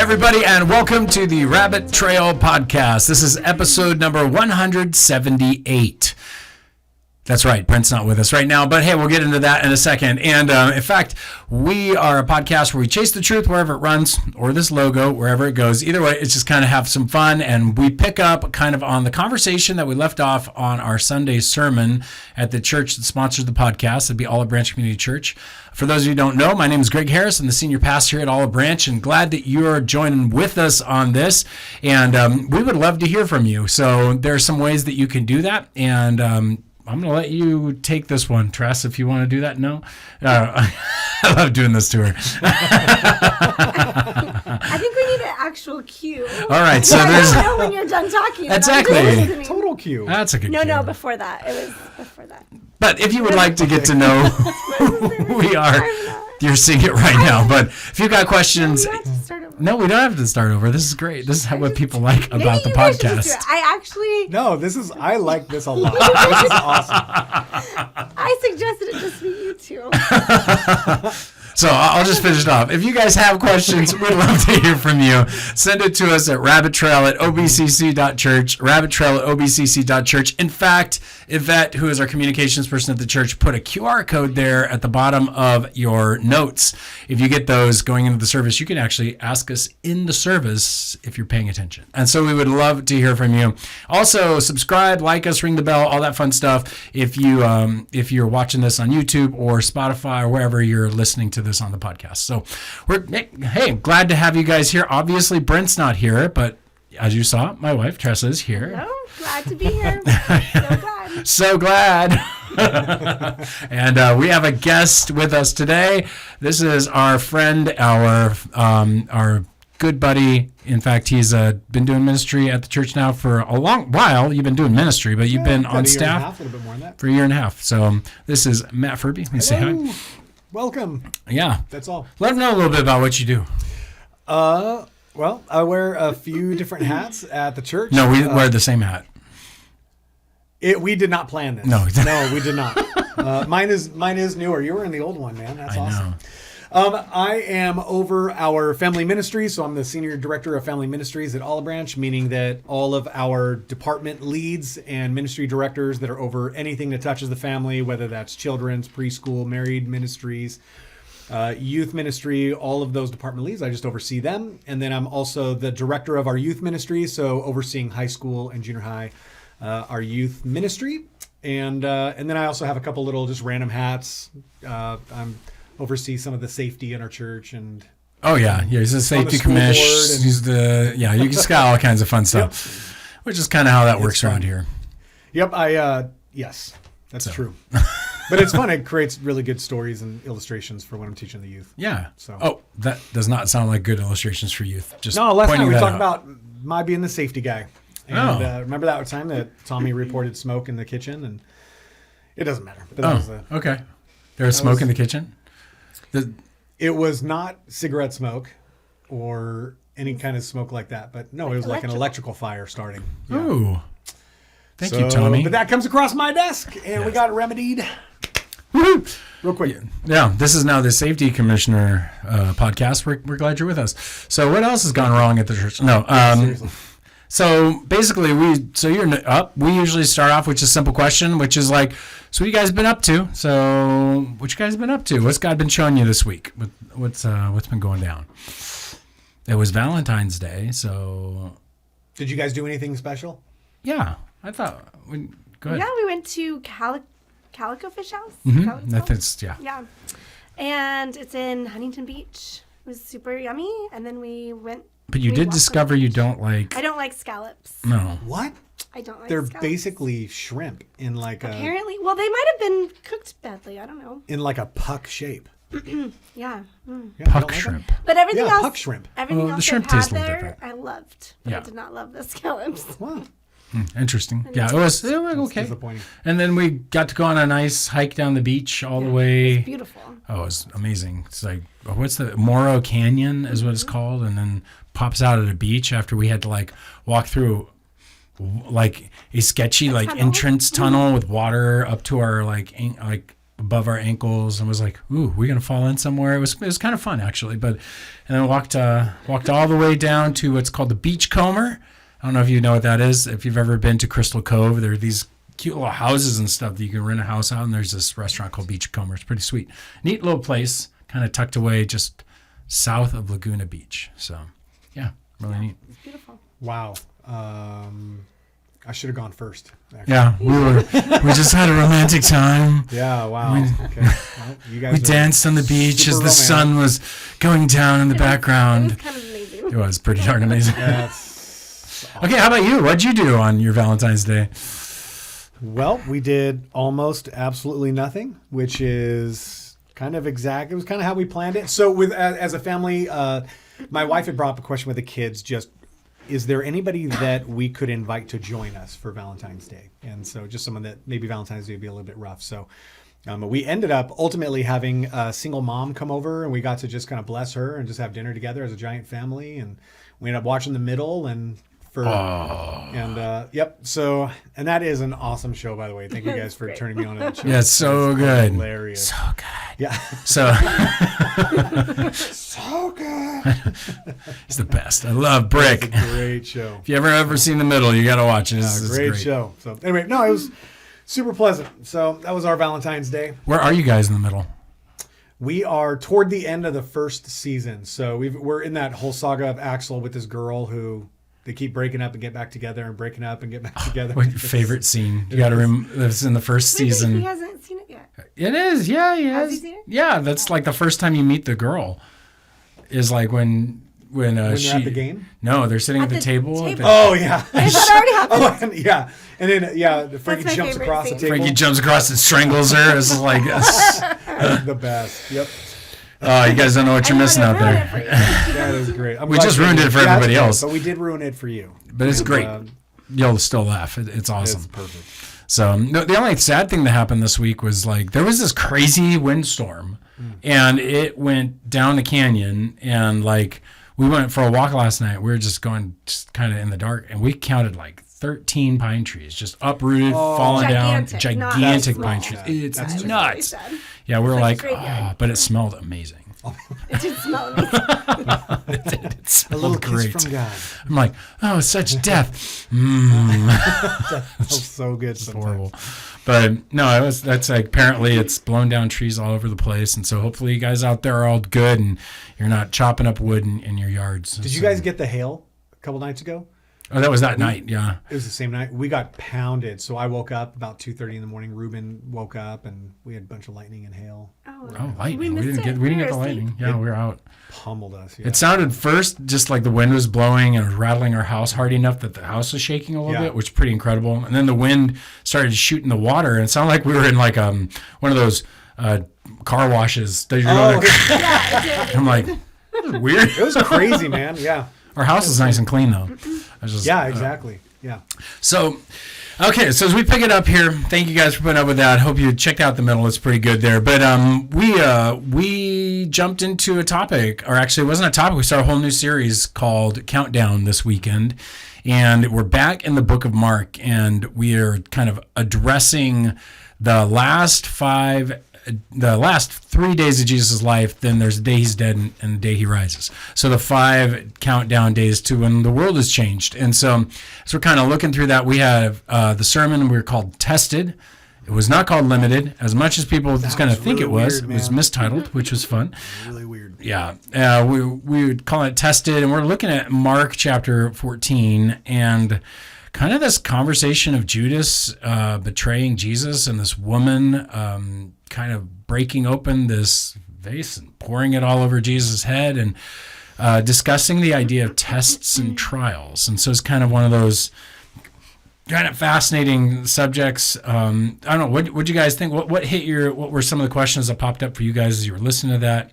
everybody, and welcome to the Rabbit Trail Podcast. This is episode number 178. That's right. Brent's not with us right now, but hey, we'll get into that in a second. And in fact, we are a podcast where we chase the truth wherever it runs, or this logo, wherever it goes. Either way, it's just kind of have some fun. And we pick up kind of on the conversation that we left off on our Sunday sermon at the church that sponsors the podcast. It'd be Olive Branch Community Church. For those of you who don't know, my name is Greg Harris. I'm the senior pastor here at Olive Branch, and glad that you're joining with us on this. And we would love to hear from you. So there are some ways that you can do that. And I'm going to let you take this one, Tress, if you want to do that. No? I love doing this to her. I think we need an actual cue. All right. So there's... I don't know when you're done talking. Exactly. Total cue. That's a good cue. No, before that. It was before that. But if you would like to get to know who we are, you're seeing it right now. But if you've got questions... No, we don't have to start over. This is great. This is what people like about the podcast. I like this a lot. This is awesome. I suggested it just be you two. So I'll just finish it off. If you guys have questions, we'd love to hear from you. Send it to us at rabbittrail@obcc.church, rabbittrail@obcc.church. In fact, Yvette, who is our communications person at the church, put a QR code there at the bottom of your notes. If you get those going into the service, you can actually ask us in the service if you're paying attention. And so we would love to hear from you. Also, subscribe, like us, ring the bell, all that fun stuff. If you're watching this on YouTube or Spotify or wherever you're listening to this on the podcast. So hey, glad to have you guys here. Obviously, Brent's not here, but as you saw, my wife, Tressa, is here. No, glad to be here. So glad. And we have a guest with us today. This is our friend, our good buddy. In fact, he's been doing ministry at the church now for a long while. You've been doing ministry, but you've been on staff a little bit more than that. for a year and a half. So this is Matt Furby. Let me say hi. Welcome. Yeah. That's all. Let them know a little bit about what you do. Well, I wear a few different hats at the church. No, we wear the same hat. We did not plan this. No, we did not. Mine is newer. You were in the old one, man. That's awesome. I am over our family ministry, so I'm the senior director of family ministries at Olive Branch, meaning that all of our department leads and ministry directors that are over anything that touches the family, whether that's children's, preschool, married ministries, youth ministry, all of those department leads, I just oversee them. And then I'm also the director of our youth ministry, so overseeing high school and junior high, our youth ministry. And then I also have a couple little just random hats. I'm oversee some of the safety in our church and he's the safety commish. He's you just got all kinds of fun stuff, which is kind of how that works around here. Yep, yes, that's true. But it's fun. It creates really good stories and illustrations for when I'm teaching the youth. Yeah. So that does not sound like good illustrations for youth. Just last night we talked about my being the safety guy. And remember that time that Tommy reported smoke in the kitchen, and it doesn't matter. But okay. There was smoke in the kitchen. It was not cigarette smoke or any kind of smoke like that, but no, it was like an electrical fire starting. Yeah. Oh, thank you, Tommy. But that comes across my desk, and we got it remedied. Woo-hoo. Real quick. Yeah, this is now the Safety Commissioner podcast. We're glad you're with us. So what else has gone wrong at the church? No, seriously. So basically, we usually start off with just a simple question, which is like, so what you guys been up to? So what you guys been up to? What's God been showing you this week? What's been going down? It was Valentine's Day, so. Did you guys do anything special? Yeah, I thought. Go ahead. Yeah, we went to Calico Fish House. Mm-hmm. That's Yeah, and it's in Huntington Beach. It was super yummy, and then we went. But you did discover you don't like... I don't like scallops. No. What? I don't like They're scallops. basically shrimp in like Apparently. Well, they might have been cooked badly. I don't know. in like a puck shape. Yeah. Yeah, Puck like shrimp. them? But everything else... puck shrimp. Everything else the shrimp I've had tastes a little there, different. I loved. But I did not love the scallops. Wow. Interesting. Yeah, it was okay. Disappointing. And then we got to go on a nice hike down the beach all the way. It's beautiful. Oh, it was amazing. It's like, what's the Morro Canyon is what it's called, and then pops out at a beach after we had to like walk through like a sketchy like entrance tunnel with water up to our like above our ankles and was like, ooh, we're going to fall in somewhere. It was kind of fun, actually. And then walked all the way down to what's called the Beachcomber. I don't know if you know what that is. If you've ever been to Crystal Cove, there are these cute little houses and stuff that you can rent a house out, and there's this restaurant called Beachcomber. It's pretty sweet. Neat little place, kind of tucked away just south of Laguna Beach. So, yeah, really neat. It's beautiful. Wow. I should have gone first. Actually. Yeah, we just had a romantic time. Yeah, wow. Okay. Well, you guys We danced on the beach as the sun was going down in the background. It was kind of amazing. It was pretty darn amazing. That's awesome. Okay, how about you? What'd you do on your Valentine's Day? Well, we did almost absolutely nothing, which is kind of exact. It was kind of how we planned it. So as a family, my wife had brought up a question with the kids, just, is there anybody that we could invite to join us for Valentine's Day? And so just someone that maybe Valentine's Day would be a little bit rough. So we ended up ultimately having a single mom come over, and we got to just kind of bless her and just have dinner together as a giant family. And we ended up watching The Middle yep. So, and that is an awesome show, by the way. Thank you guys for turning me on to that show. Yeah, it's so good. Hilarious. So good. Yeah. So So good. it's the best. I love Brick. It's a great show. If you ever seen The Middle, you got to watch it. It's Great show. So anyway, no, it was super pleasant. So that was our Valentine's Day. Where are you guys in the middle? We are toward the end of the first season. So we're in that whole saga of Axel with this girl who they keep breaking up and get back together and breaking up and get back together. What your favorite scene? You got to remember. It's in the first season. He hasn't seen it yet. It is. Yeah, he Has has. he seen it? Yeah, that's like the first time you meet the girl. Is like when When you're at the game? No, they're sitting at the table. Oh, yeah. That already happened. Yeah. And then, Frankie my jumps favorite across the scene. table. Frankie jumps across and strangles her. It's like, That's the best. Yep. oh, you guys don't know what you're missing out there. That is great. We just ruined it for everybody else. But we did ruin it for you. But it's great. You'll still laugh. It's awesome. It's perfect. So the only sad thing that happened this week was like there was this crazy windstorm, and it went down the canyon, and like we went for a walk last night. We were just going kind of in the dark, and we counted like 13 pine trees just uprooted, falling down. Gigantic pine trees. It's nuts. Yeah, we were like, oh, but it smelled amazing. It did smell amazing. It smelled A little great. kiss from God. I'm like, oh, such death. That smells so good sometimes. Horrible. But no, that's like apparently it's blown down trees all over the place, and so hopefully you guys out there are all good and you're not chopping up wood in your yards. Did you guys get the hail a couple nights ago? Oh, that was that night, yeah. It was the same night. We got pounded. So I woke up about 2:30 in the morning. Ruben woke up and we had a bunch of lightning and hail. Oh, lightning. We missed didn't get the lightning. Yeah, we were out. Pummeled us. Yeah. It sounded first just like the wind was blowing and it was rattling our house hard enough that the house was shaking a little bit, which is pretty incredible. And then the wind started shooting the water, and it sounded like we were in like one of those car washes. I'm like, this is weird. It was crazy, man. Yeah. Our house is nice and clean though. Yeah, exactly. Yeah. So, okay, so as we pick it up here, thank you guys for putting up with that. Hope you checked out the middle; it's pretty good there. But we jumped into a topic, or actually, it wasn't a topic. We started a whole new series called Countdown this weekend, and we're back in the Book of Mark, and we are kind of addressing the last 3 days of Jesus' life. Then there's the day he's dead and the day he rises. So the 5 countdown days to when the world has changed. And so as we're kind of looking through that, we have the sermon we were called Tested. It was not called Limited, as much as people just kind of think it was. Weird, it was mistitled, which was fun. Really weird. Yeah. We would call it Tested, and we're looking at Mark chapter 14, and kind of this conversation of Judas betraying Jesus and this woman kind of breaking open this vase and pouring it all over Jesus' head, and discussing the idea of tests and trials. And so it's kind of one of those kind of fascinating subjects. I don't know. What you guys think? What were some of the questions that popped up for you guys as you were listening to that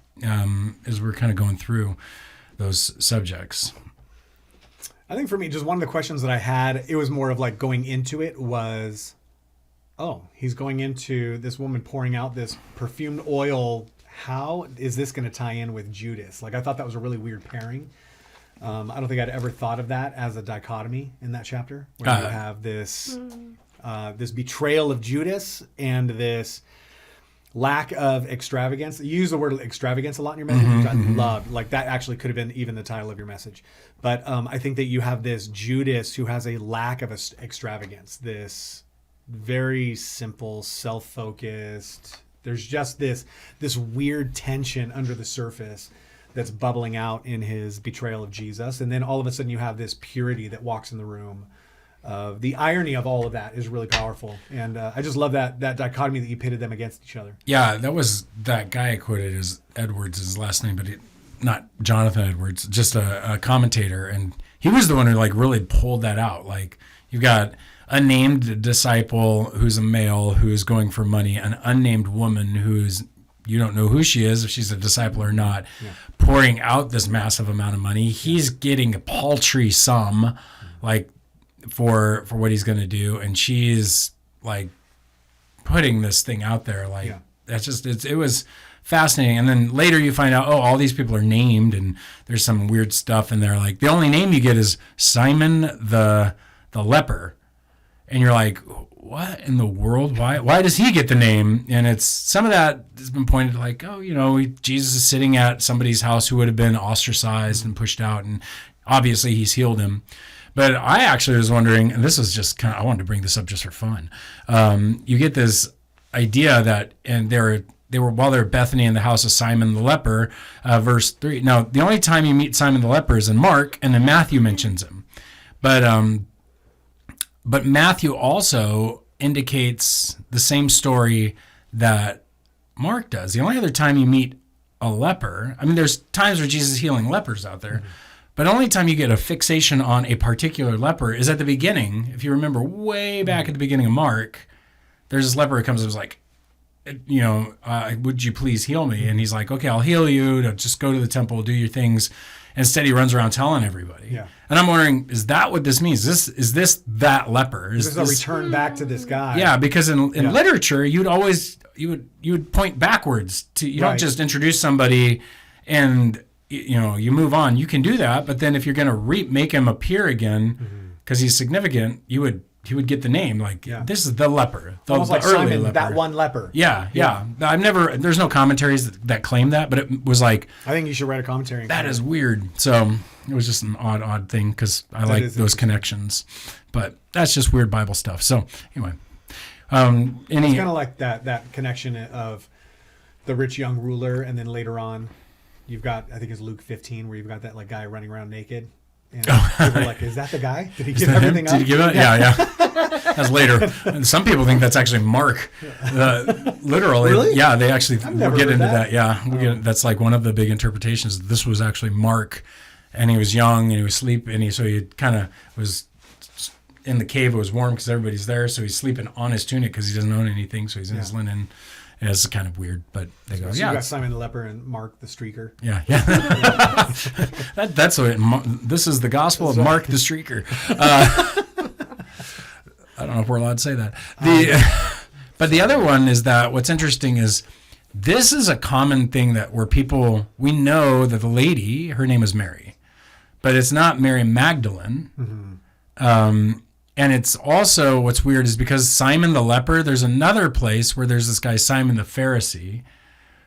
as we're kind of going through those subjects? I think for me, just one of the questions that I had, it was more of like going into it was, oh, he's going into this woman pouring out this perfumed oil. How is this going to tie in with Judas? Like, I thought that was a really weird pairing. I don't think I'd ever thought of that as a dichotomy in that chapter, where you have this this betrayal of Judas and this lack of extravagance. You use the word extravagance a lot in your message, which I love. Like that actually could have been even the title of your message. But I think that you have this Judas who has a lack of extravagance, this very simple, self-focused. There's just this weird tension under the surface that's bubbling out in his betrayal of Jesus. And then all of a sudden you have this purity that walks in the room. The irony of all of that is really powerful. And I just love that dichotomy that you pitted them against each other. Yeah, that guy I quoted as Edwards, his last name, but not Jonathan Edwards, just a commentator. And he was the one who like really pulled that out. Like you've got a named disciple who's a male who's going for money, an unnamed woman who's, you don't know who she is, if she's a disciple or not, pouring out this massive amount of money. He's getting a paltry sum, like for what he's going to do, and she's like putting this thing out there. Like that's just it was fascinating. And then later you find out, oh, all these people are named, and there's some weird stuff in there. Like the only name you get is Simon the leper. And you're like, what in the world? Why does he get the name? And it's some of that has been pointed to like, oh, Jesus is sitting at somebody's house who would have been ostracized and pushed out, and obviously he's healed him. But I actually was wondering, and this is just I wanted to bring this up just for fun. You get this idea that, and they were while they're at Bethany in the house of Simon the leper, verse 3. Now, the only time you meet Simon the leper is in Mark, and then Matthew mentions him. But Matthew also indicates the same story that Mark does. The only other time you meet a leper, I mean, there's times where Jesus is healing lepers out there, but only time you get a fixation on a particular leper is at the beginning. If you remember way back at the beginning of Mark, there's this leper who comes and is like, would you please heal me? And he's like, okay, I'll heal you. Just go to the temple, do your things. Instead, he runs around telling everybody. Yeah. And I'm wondering, is that what this means? Is this that leper? Is this a return back to this guy? Yeah, because in literature, you would point backwards to you don't just introduce somebody and you move on. You can do that, but then if you're going to make him appear again because he's significant, he would get the name this is the leper, almost like early Simon, leper. that one leper. Yeah. There's no commentaries that claim that, but it was like, I think you should write a commentary. That is weird. So it was just an odd thing because I like those connections, but that's just weird Bible stuff. So anyway, it's kind of like that connection of the rich young ruler, and then later on, you've got, I think it's Luke 15, where you've got that like guy running around naked. And people are like, is that the guy? Did he give everything up? Did he give it? Yeah. That's later. And some people think that's actually Mark. Literally. Really? Yeah, they actually we'll get into that. Yeah. That's like one of the big interpretations. This was actually Mark, and he was young, and he was sleeping, and so he kind of was in the cave. It was warm because everybody's there, so he's sleeping on his tunic because he doesn't own anything, so he's in his linen. And it's kind of weird, but they go, so you got Simon the leper and Mark the streaker. Yeah. That's what this is, the gospel of Mark the streaker. I don't know if we're allowed to say that. But the other one is that what's interesting is this is a common thing we know that the lady, her name is Mary, but it's not Mary Magdalene. And it's also, what's weird is because Simon the leper, there's another place where there's this guy, Simon the Pharisee,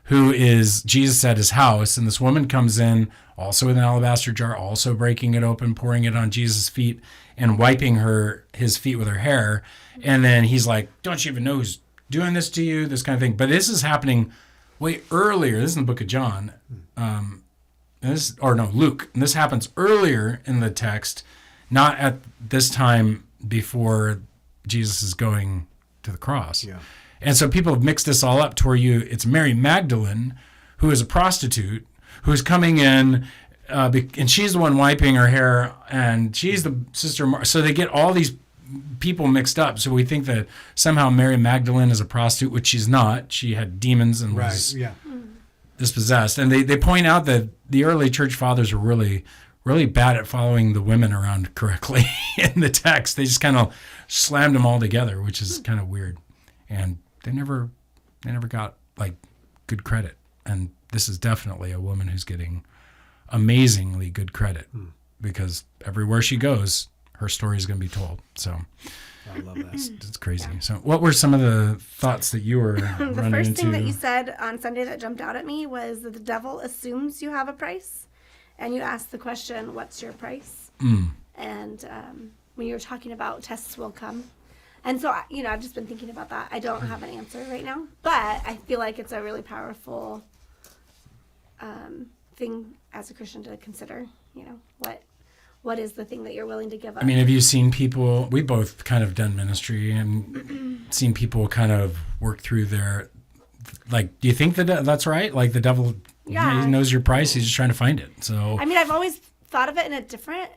who is Jesus at his house. And this woman comes in, also with an alabaster jar, also breaking it open, pouring it on Jesus' feet, and wiping his feet with her hair. And then he's like, don't you even know who's doing this to you? This kind of thing. But this is happening way earlier. This is in the book of John. Luke. And this happens earlier in the text, not at this time before Jesus is going to the cross. Yeah. And so people have mixed this all up to where it's Mary Magdalene, who is a prostitute, who's coming in, and she's the one wiping her hair, and she's the sister. So they get all these people mixed up. So we think that somehow Mary Magdalene is a prostitute, which she's not. She had demons and was dispossessed. And they point out that the early church fathers were really bad at following the women around correctly in the text. They just kind of slammed them all together, which is kind of weird. And they never got like good credit. And this is definitely a woman who's getting amazingly good credit because everywhere she goes, her story is going to be told. So I love that. it's crazy. So what were some of the thoughts that you were running The first into? thing that you said on Sunday that jumped out at me was that the devil assumes you have a price, and you ask the question, what's your price? And when you were talking about tests will come. And so, I've just been thinking about that. I don't have an answer right now, but I feel like it's a really powerful thing as a Christian to consider. What is the thing that you're willing to give up? I mean, have you seen people, we both kind of done ministry and seen people kind of work through their, like, do you think that that's right? Like the devil he knows your price. He's just trying to find it. So, I mean, I've always thought of it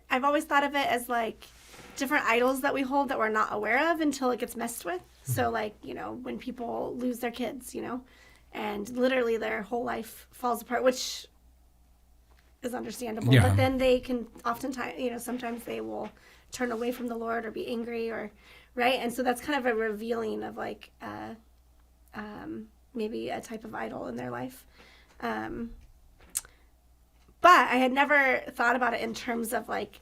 I've always thought of it as like different idols that we hold that we're not aware of until it gets messed with. So like, when people lose their kids, and literally their whole life falls apart, which is understandable. Yeah. But then they can oftentimes, sometimes they will turn away from the Lord or be angry or, right? And so that's kind of a revealing of like maybe a type of idol in their life. But I had never thought about it in terms of like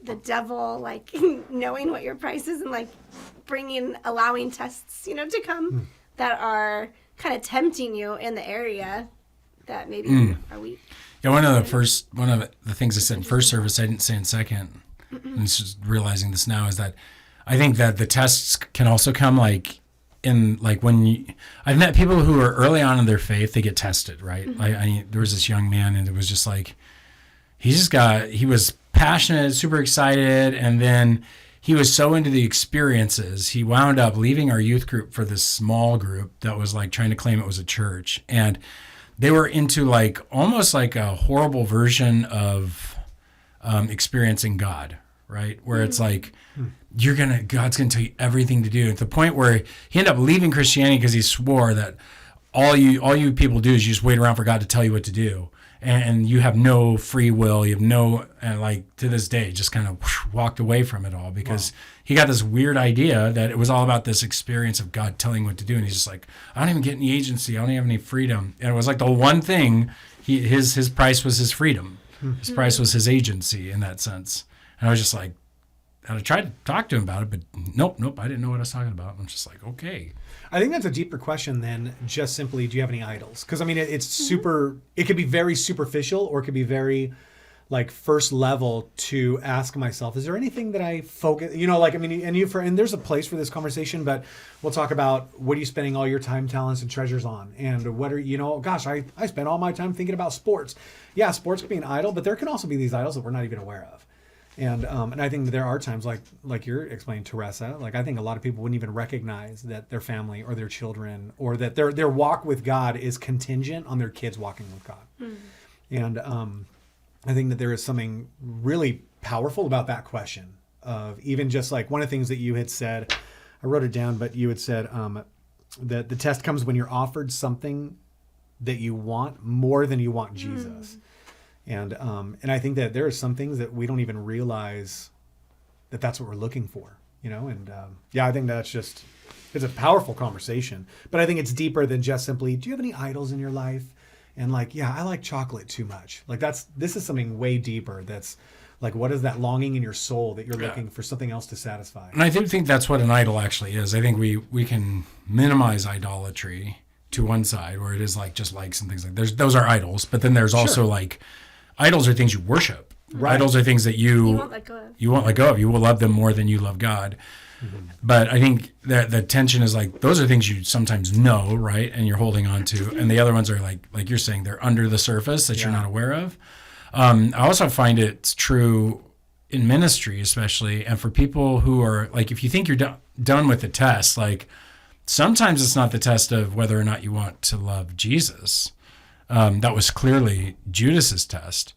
the devil, like knowing what your price is and like allowing tests, to come that are kind of tempting you in the area that maybe you are weak. Yeah, one of the things I said in first service, I didn't say in second, and it's just realizing this now, is that I think that the tests can also come like I've met people who are early on in their faith, they get tested, right? There was this young man, and it was just like, he was passionate, super excited, and then he was so into the experiences, he wound up leaving our youth group for this small group that was like trying to claim it was a church. And they were into like almost like a horrible version of experiencing God, right? Where it's like, God's gonna tell you everything to do. At the point where he ended up leaving Christianity because he swore that all you people do is you just wait around for God to tell you what to do. And you have no free will. You have no, and like to this day, just kind of walked away from it all because he got this weird idea that it was all about this experience of God telling what to do. And he's just like, I don't even get any agency. I don't have any freedom. And it was like the one thing, his price was his freedom. His price was his agency in that sense. And I was just like, and I tried to talk to him about it, but nope, I didn't know what I was talking about. I'm just like, okay. I think that's a deeper question than just simply, do you have any idols? Because I mean, it's super. It could be very superficial, or it could be very, like, first level to ask myself, is there anything that I focus? And there's a place for this conversation, but we'll talk about what are you spending all your time, talents, and treasures on, and what are gosh, I spend all my time thinking about sports. Yeah, sports can be an idol, but there can also be these idols that we're not even aware of. And I think that there are times like you're explaining, Teresa, like I think a lot of people wouldn't even recognize that their family or their children or that their walk with God is contingent on their kids walking with God. And I think that there is something really powerful about that question of even just like one of the things that you had said, I wrote it down, but you had said that the test comes when you're offered something that you want more than you want Jesus. And I think that there are some things that we don't even realize that that's what we're looking for, and I think that's just, it's a powerful conversation, but I think it's deeper than just simply, do you have any idols in your life? And like, yeah, I like chocolate too much. Like this is something way deeper. That's like, what is that longing in your soul that you're looking for something else to satisfy? And I do think that's what an idol actually is. I think we can minimize idolatry to one side where it is like just likes and things like those are idols, but then there's also like, idols are things you worship. Right. Idols are things that you won't let go of. You will love them more than you love God. But I think that the tension is like, those are things you sometimes know, right? And you're holding on to. And the other ones are like you're saying, they're under the surface that you're not aware of. I also find it's true in ministry, especially, and for people who are like, if you think you're done with the test, like sometimes it's not the test of whether or not you want to love Jesus. That was clearly Judas's test,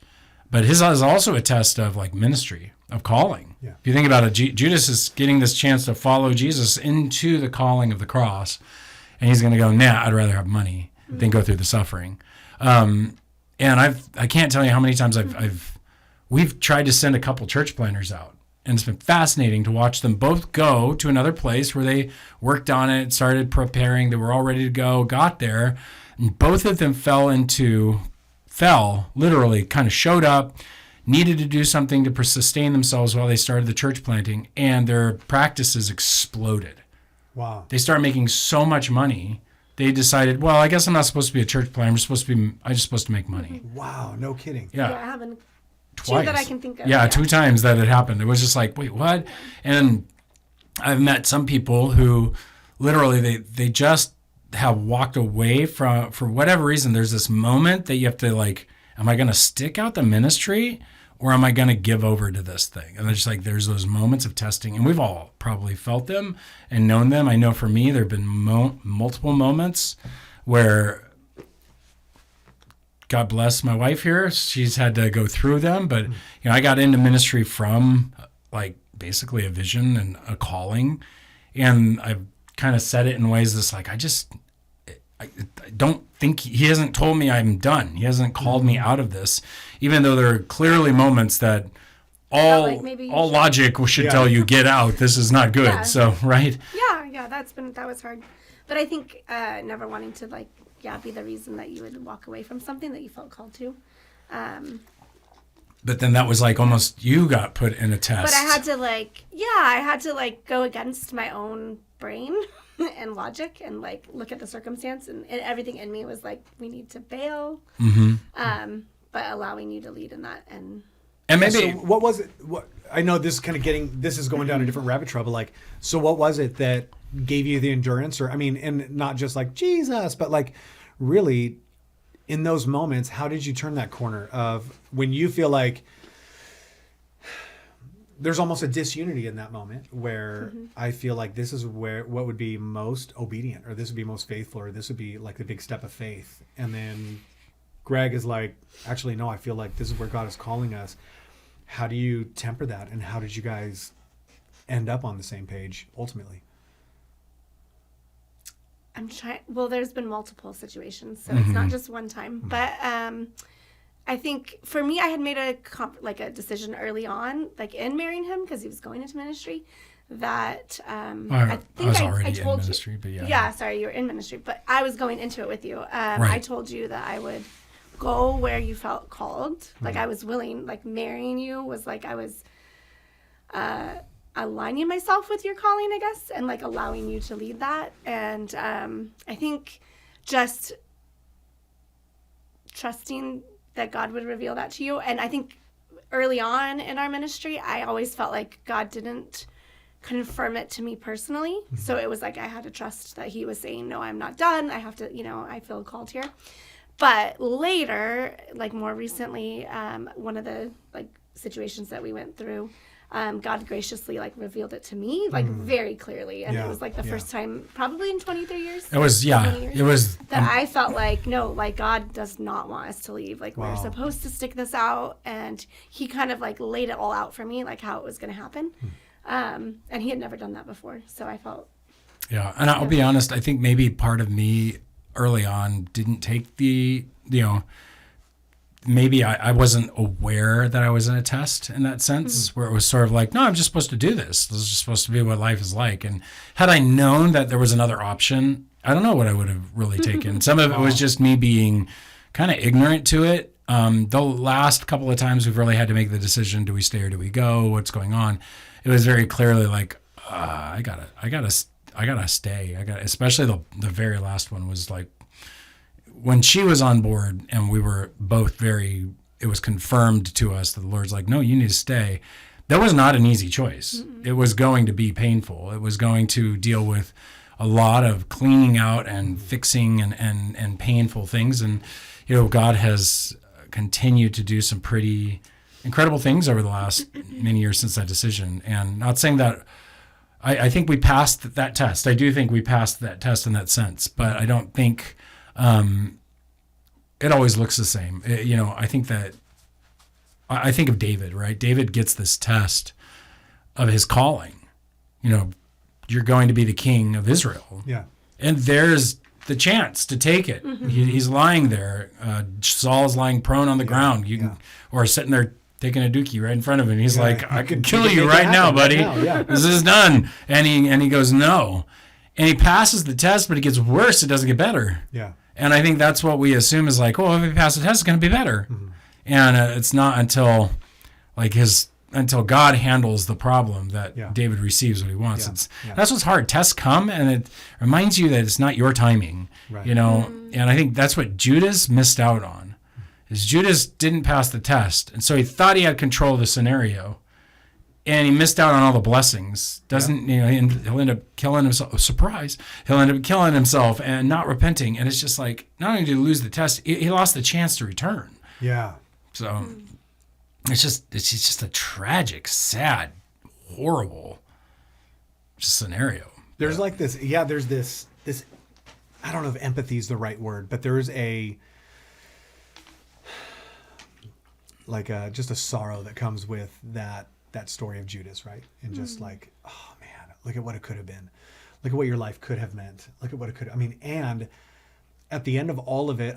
but his is also a test of like ministry, of calling. Yeah. If you think about it, Judas is getting this chance to follow Jesus into the calling of the cross, and he's going to go, I'd rather have money than go through the suffering. And I can't tell you how many times we've tried to send a couple church planners out, and it's been fascinating to watch them both go to another place where they worked on it, started preparing, they were all ready to go, got there. And both of them fell, literally kind of showed up, needed to do something to sustain themselves while they started the church planting, and their practices exploded. Wow. They started making so much money. They decided, well, I guess I'm not supposed to be a church planter. I'm just supposed to make money. Wow, no kidding. Yeah. I haven't. Twice. Two that I can think of. Yeah, 2 times that it happened. It was just like, wait, what? And I've met some people who literally they just have walked away from, for whatever reason. There's this moment that you have to like, am I going to stick out the ministry or am I going to give over to this thing? And it's like, there's those moments of testing, and we've all probably felt them and known them. I know for me, there have been multiple moments where, God bless my wife here, she's had to go through them. But, I got into ministry from like basically a vision and a calling. And I've kind of said it in ways that's like, I don't think he hasn't told me I'm done. He hasn't called me out of this, even though there are clearly moments that all logic should tell you, get out. This is not good. Yeah. So, right. Yeah. That was hard. But I think never wanting to be the reason that you would walk away from something that you felt called to. But then that was like almost you got put in a test. But I had to go against my own brain and logic and look at the circumstance, and everything in me was like, we need to bail. Mm-hmm. But allowing you to lead in that and maybe. So what was it? What I know this is kind of this is going down a different rabbit trail. But so what was it that gave you the endurance, and not just like Jesus, but really in those moments, how did you turn that corner of when you feel like there's almost a disunity in that moment where I feel like this is what would be most obedient, or this would be most faithful, or this would be like the big step of faith. And then Greg is like, actually, no, I feel like this is where God is calling us. How do you temper that? And how did you guys end up on the same page ultimately? I'm trying. Well, there's been multiple situations, so it's not just one time. But I think for me, I had made a decision early on, in marrying him, because he was going into ministry. That I think was already told in ministry, but yeah. Yeah, sorry, you were in ministry, but I was going into it with you. Right. I told you that I would go where you felt called. I was willing. Marrying you was I was aligning myself with your calling, I guess, and allowing you to lead that. And I think just trusting that God would reveal that to you. And I think early on in our ministry, I always felt like God didn't confirm it to me personally. So it was I had to trust that he was saying, no, I'm not done. I have to, I feel called here. But later, more recently, one of the situations that we went through, God graciously revealed it to me very clearly, and it was the first time probably in 23 years. It was it was that I felt no, God does not want us to leave. We're supposed to stick this out, and he kind of laid it all out for me, how it was going to happen. And he had never done that before, so I felt. Yeah, and I'll be honest. I think maybe part of me early on didn't take the maybe I wasn't aware that I was in a test in that sense, where it was sort of no, I'm just supposed to do this. This is just supposed to be what life is like. And had I known that there was another option, I don't know what I would have really taken. Some of it was just me being kind of ignorant to it. The last couple of times we've really had to make the decision, do we stay or do we go? What's going on? It was very clearly I gotta stay. Especially the very last one was when she was on board and we were both it was confirmed to us that the Lord's no, you need to stay. That was not an easy choice. Mm-hmm. It was going to be painful. It was going to deal with a lot of cleaning out and fixing and painful things. And, God has continued to do some pretty incredible things over the last many years since that decision. And not saying that I think we passed that test. I do think we passed that test in that sense, but I don't think it always looks the same. I think that I think of David, right? David gets this test of his calling. You're going to be the king of Israel. Yeah. And there's the chance to take it. Mm-hmm. He's lying there. Saul's lying prone on the ground. Or sitting there taking a dookie right in front of him. He's I could kill you right now, buddy. This is done. And he goes, no. And he passes the test, but it gets worse. It doesn't get better. Yeah. And I think that's what we assume is if we pass the test, it's going to be better. Mm-hmm. And it's not until like until God handles the problem that David receives what he wants. That's what's hard. Tests come, and it reminds you that it's not your timing, you know. And I think that's what Judas missed out on. Is Judas didn't pass the test, and so he thought he had control of the scenario, and he missed out on all the blessings. He'll end up killing himself. Surprise! He'll end up killing himself and not repenting. And it's just like, not only did he lose the test, he lost the chance to return. Yeah. So it's just a tragic, sad, horrible scenario. There's like this. Yeah. There's this. I don't know if empathy is the right word, but there's just a sorrow that comes with that story of Judas, right? And just like, oh man, look at what it could have been. Look at what your life could have meant. Look at what it could, and at the end of all of it,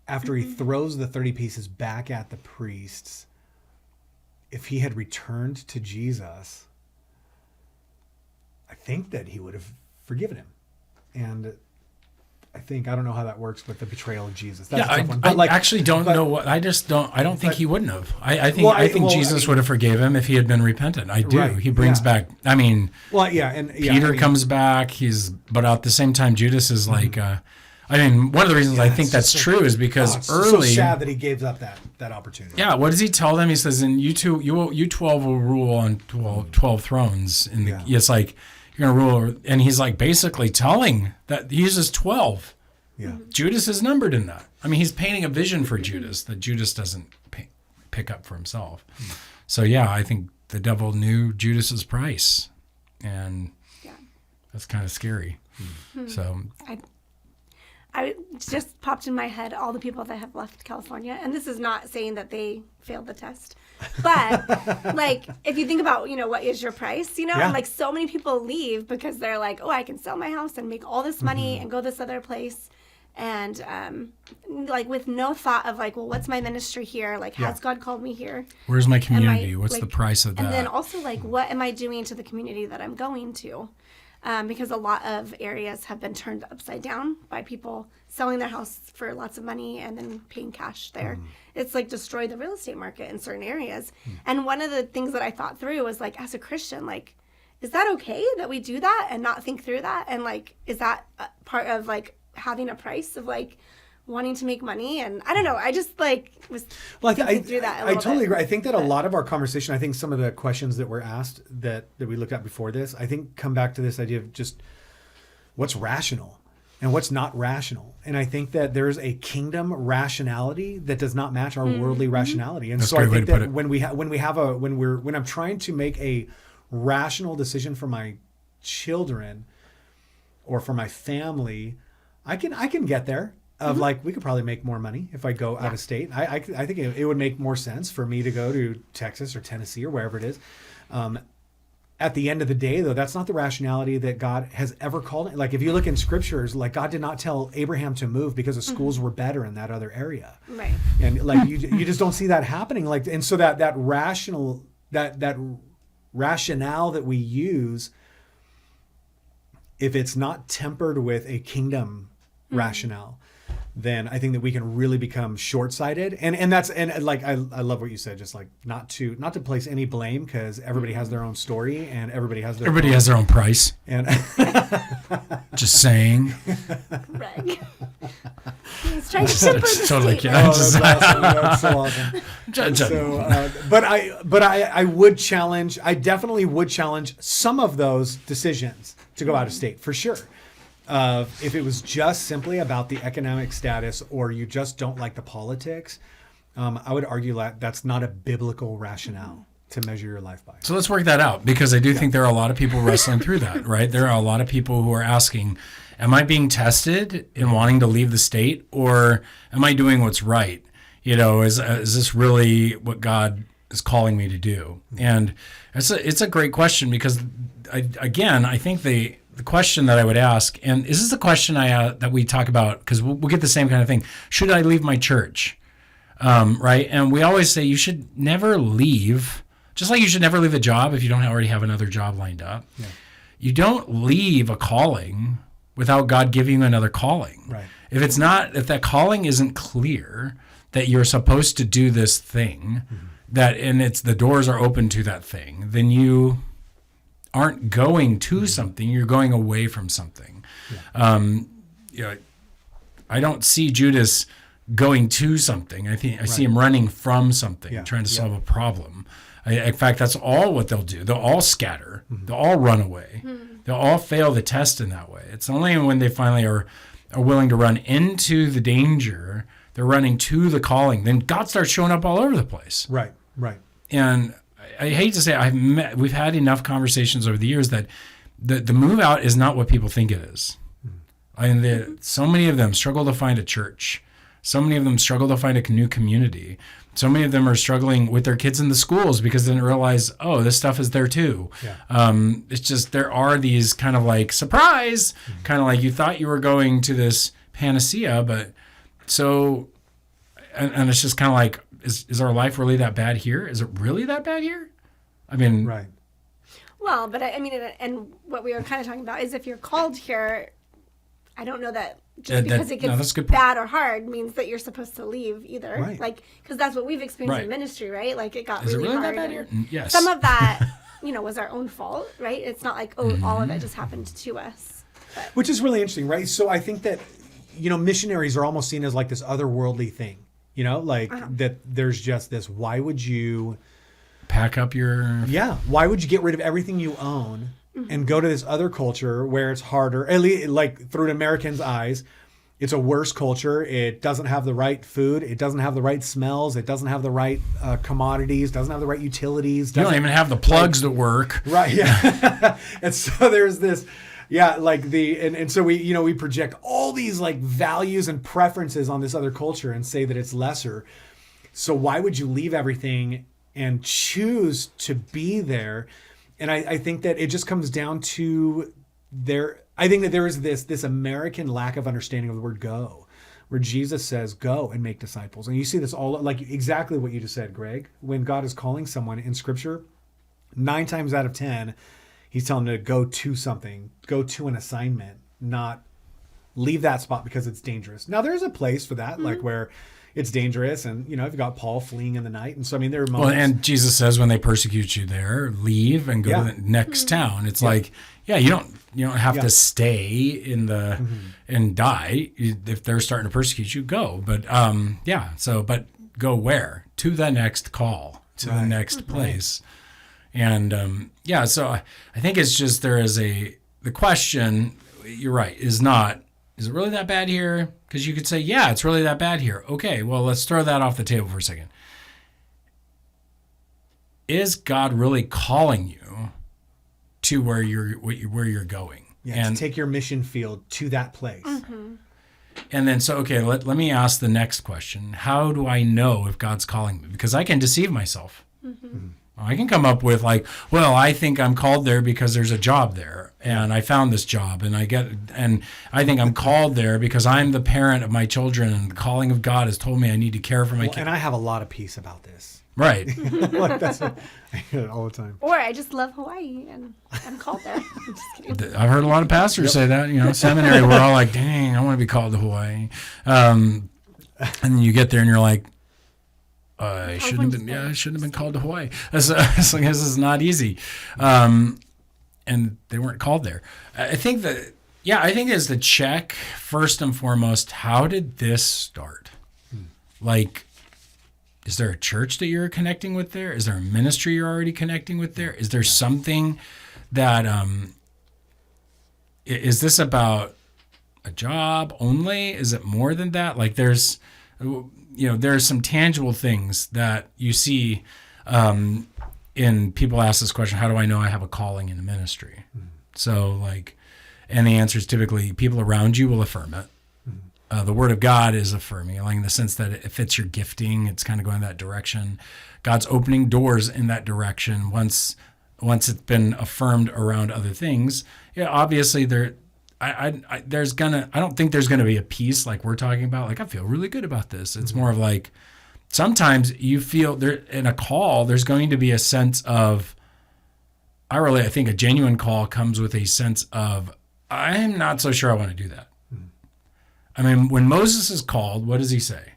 after he throws the 30 pieces back at the priests, if he had returned to Jesus, I think that he would have forgiven him. And I don't know how that works with the betrayal of Jesus. That's a tough one. I actually don't know what. I don't think he wouldn't have. I think Jesus would have forgave him if he had been repentant. I do. Right, he brings back. Peter comes back. But at the same time, Judas is like. One of the reasons I think that's true is because it's early. so sad that he gave up that opportunity. Yeah. What does he tell them? He says, "And you 12 will rule on 12 thrones." It's like. You're going to rule, and he's like basically telling that he uses 12. Yeah. Judas is numbered in that. He's painting a vision for Judas that Judas doesn't pick up for himself. So I think the devil knew Judas's price, and that's kind of scary. So I just popped in my head all the people that have left California, and this is not saying that they failed the test, but if you think about what is your price, and so many people leave because they're like, oh, I can sell my house and make all this money and go this other place, and with no thought of well, what's my ministry here? Has God called me here? Where's my community? What's the price of that? And then also what am I doing to the community that I'm going to? Because a lot of areas have been turned upside down by people selling their house for lots of money and then paying cash there. It's destroyed the real estate market in certain areas. And one of the things that I thought through was as a Christian, is that okay that we do that and not think through that? And is that part of having a price of wanting to make money? And I don't know. I just was thinking through that a little I totally bit. agree. I think that a lot of our conversation, I think some of the questions that were asked that we looked at before this, I think come back to this idea of just what's rational and what's not rational. And I think that there's a kingdom rationality that does not match our worldly rationality. And so I think that when I'm trying to make a rational decision for my children or for my family, I can get there. We could probably make more money if I go out of state. I think it would make more sense for me to go to Texas or Tennessee or wherever it is. At the end of the day, though, that's not the rationality that God has ever called it. If you look in scriptures, God did not tell Abraham to move because the schools were better in that other area. Right. And you just don't see that happening. And so that rationale that we use, if it's not tempered with a kingdom rationale, then I think that we can really become short-sighted. And I love what you said, just not to place any blame, because everybody has their own story and everybody has their own price. And just saying. Greg. He's trying to temper the totally statement. That's so awesome. So, but I would challenge. I definitely would challenge some of those decisions to go out of state for sure. If it was just simply about the economic status, or you just don't like the politics, I would argue that that's not a biblical rationale to measure your life by. So let's work that out, because I do think there are a lot of people wrestling through that, right? There are a lot of people who are asking, am I being tested in wanting to leave the state, or am I doing what's right? Is this really what God is calling me to do? And it's a great question, because I think the question that I would ask, and this is the question that we talk about, because we'll get the same kind of thing. Should I leave my church? Right? And we always say you should never leave, just like you should never leave a job if you don't already have another job lined up. Yeah. You don't leave a calling without God giving you another calling. Right. If that calling isn't clear, that you're supposed to do this thing, and the doors are open to that thing, then you aren't going to something, you're going away from something. I don't see Judas going to something. I see him running from something, trying to solve a problem. In fact, that's all what they'll do. They'll all scatter. They'll all run away. They'll all fail the test in that way. It's only when they finally are willing to run into the danger, they're running to the calling, then God starts showing up all over the place. Right. And I hate to say, we've had enough conversations over the years that the move out is not what people think it is. So many of them struggle to find a church. So many of them struggle to find a new community. So many of them are struggling with their kids in the schools because they didn't realize, this stuff is there too. Yeah. It's just there are these kind of like surprise, kind of like you thought you were going to this panacea, but and it's just kind of like, is our life really that bad here? Is it really that bad here? I mean, right. Well, but I mean, and what we were kind of talking about is if you're called here, I don't know that just because it gets bad or hard means that you're supposed to leave either. Right. Like, because that's what we've experienced in ministry, right? Like it got is really it really hard. That bad here? Yes. Some of that, was our own fault, right? It's not like, all of it just happened to us. But. Which is really interesting, right? So I think that, missionaries are almost seen as like this otherworldly thing, that there's just this, why would you pack up why would you get rid of everything you own and go to this other culture where it's harder, at least like through an American's eyes, it's a worse culture. It doesn't have the right food. It doesn't have the right smells. It doesn't have the right commodities. Doesn't have the right utilities. You don't even have the plugs that work. Right. Yeah. And so there's this, and so we project all these like values and preferences on this other culture and say that it's lesser. So why would you leave everything and choose to be there? And I think that it just comes down to I think that there is this American lack of understanding of the word go, where Jesus says, go and make disciples. And you see this all like exactly what you just said, Greg. When God is calling someone in Scripture, 9 times out of 10, he's telling them to go to something, go to an assignment, not leave that spot because it's dangerous. Now, there's a place for that, like where it's dangerous, and you've got Paul fleeing in the night, and so I mean there are moments. Well, and Jesus says when they persecute you there, leave and go to the next town. It's like, you don't have to stay in the and die if they're starting to persecute you. Go, but but go where? To the next call, to the next place, and so I think it's just the question. You're right. Is it really that bad here? Because you could say, it's really that bad here. Okay, well, let's throw that off the table for a second. Is God really calling you to where you're going? Yeah, and to take your mission field to that place. Mm-hmm. And then, let me ask the next question. How do I know if God's calling me? Because I can deceive myself. Mm-hmm. I can come up with like, I think I'm called there because there's a job there and I found this job and I think I'm called there because I'm the parent of my children and the calling of God has told me I need to care for my kids. And I have a lot of peace about this. Right. Like that's what I hear it all the time. Or I just love Hawaii and I'm called there. I'm just kidding. I've heard a lot of pastors say that, seminary, we're all like, dang, I want to be called to Hawaii. And then you get there and you're like, I shouldn't have been called to Hawaii. This is not easy. And they weren't called there. I think it's the check first and foremost. How did this start? Like, is there a church that you're connecting with there? Is there a ministry you're already connecting with there? Is there something that, is this about a job only? Is it more than that? Like there's some tangible things that you see in people ask this question, how do I know I have a calling in the ministry? Mm-hmm. So and the answer is typically people around you will affirm it. Mm-hmm. The word of God is affirming, like in the sense that it fits your gifting. It's kind of going that direction. God's opening doors in that direction once it's been affirmed around other things. Obviously I don't think there's gonna be a piece like we're talking about. Like I feel really good about this. It's more of like sometimes you feel there in a call. There's going to be a sense of. I think a genuine call comes with a sense of I'm not so sure I want to do that. Mm-hmm. I mean, when Moses is called, what does he say?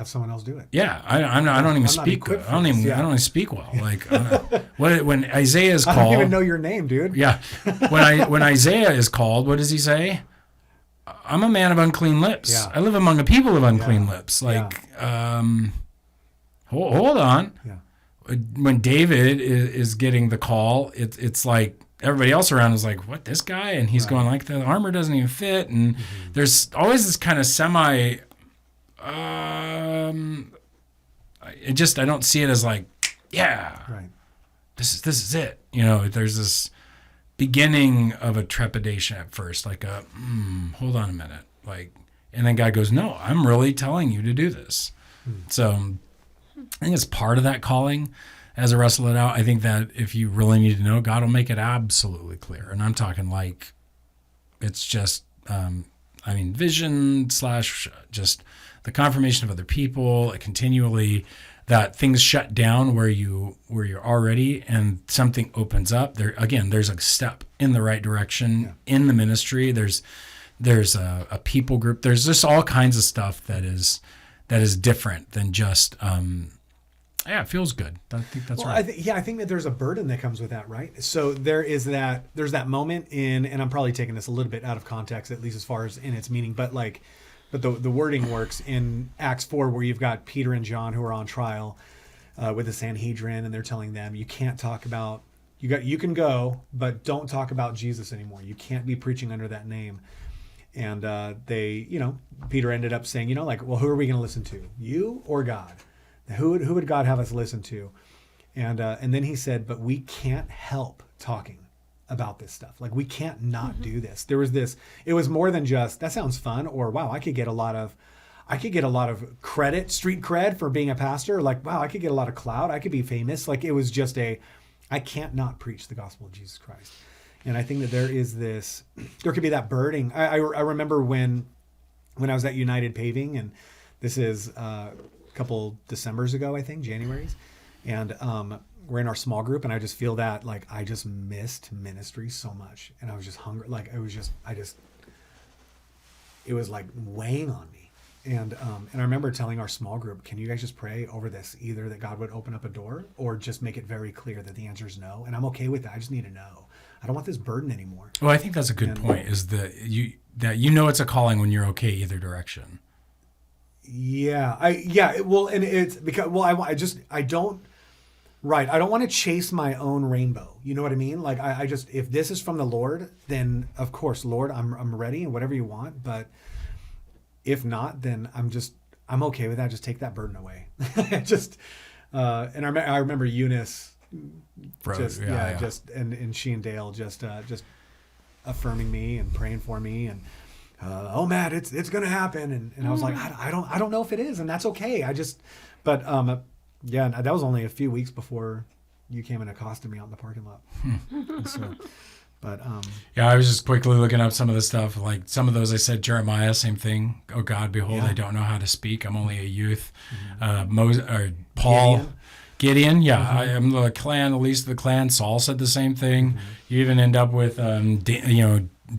have someone else do it. Yeah, I don't even speak. I don't even speak well. Like when Isaiah is called, I don't even know your name, dude. Yeah, when Isaiah is called, what does he say? I'm a man of unclean lips. Yeah. I live among a people of unclean lips. Like, hold on. Yeah. When David is getting the call, it's like everybody else around is like, what, this guy? And he's going like, the armor doesn't even fit. And there's always this kind of semi. I don't see it as like, Right. this is it. There's this beginning of a trepidation at first, like hold on a minute, like, and then God goes, no, I'm really telling you to do this. So I think it's part of that calling as I wrestle it out. I think that if you really need to know, God will make it absolutely clear. And I'm talking like, it's just, vision / just the confirmation of other people, continually that things shut down where you're already and something opens up. There's a step in the right direction in the ministry. There's a people group. There's just all kinds of stuff that is different than just it feels good. I think that's right. I think that there's a burden that comes with that, right? So there's that moment in, and I'm probably taking this a little bit out of context, at least as far as in its meaning, but the wording works in Acts 4, where you've got Peter and John who are on trial with the Sanhedrin, and they're telling them, you can't talk about, you can go, but don't talk about Jesus anymore. You can't be preaching under that name. And Peter ended up saying, well, who are we going to listen to? You or God? Who would God have us listen to? And then he said, but we can't help talking about this stuff. Like, we can't not do this. There was this, it was more than just, that sounds fun, or wow, I could get a lot of credit, street cred for being a pastor. Like, wow, I could get a lot of clout. I could be famous. Like, it was just I can't not preach the gospel of Jesus Christ. And I think that there could be that burden. I remember when I was at United Paving, and this is a couple Decembers ago, I think, January's, and we're in our small group, and I just feel that, like, I just missed ministry so much, and I was just hungry. Like, it was like weighing on me. And I remember telling our small group, can you guys just pray over this, either that God would open up a door or just make it very clear that the answer is no. And I'm okay with that. I just need to know. I don't want this burden anymore. Well, I think that's a good point, is that it's a calling when you're okay either direction. Well, and it's because, I don't want to chase my own rainbow. You know what I mean? Like, I just, if this is from the Lord, then of course, Lord, I'm ready, and whatever you want. But if not, then I'm okay with that. Just take that burden away. And I remember Eunice, and she and Dale just affirming me and praying for me, and Matt, it's gonna happen, and I was like, I don't know if it is, and that's okay. That was only a few weeks before you came and accosted me out in the parking lot. I was just quickly looking up some of the stuff. Like, some of those I said, Jeremiah, same thing. Oh God, behold, I don't know how to speak. I'm only a youth. Paul. Gideon, I am the clan, the least of the clan. Saul said the same thing. You even end up with,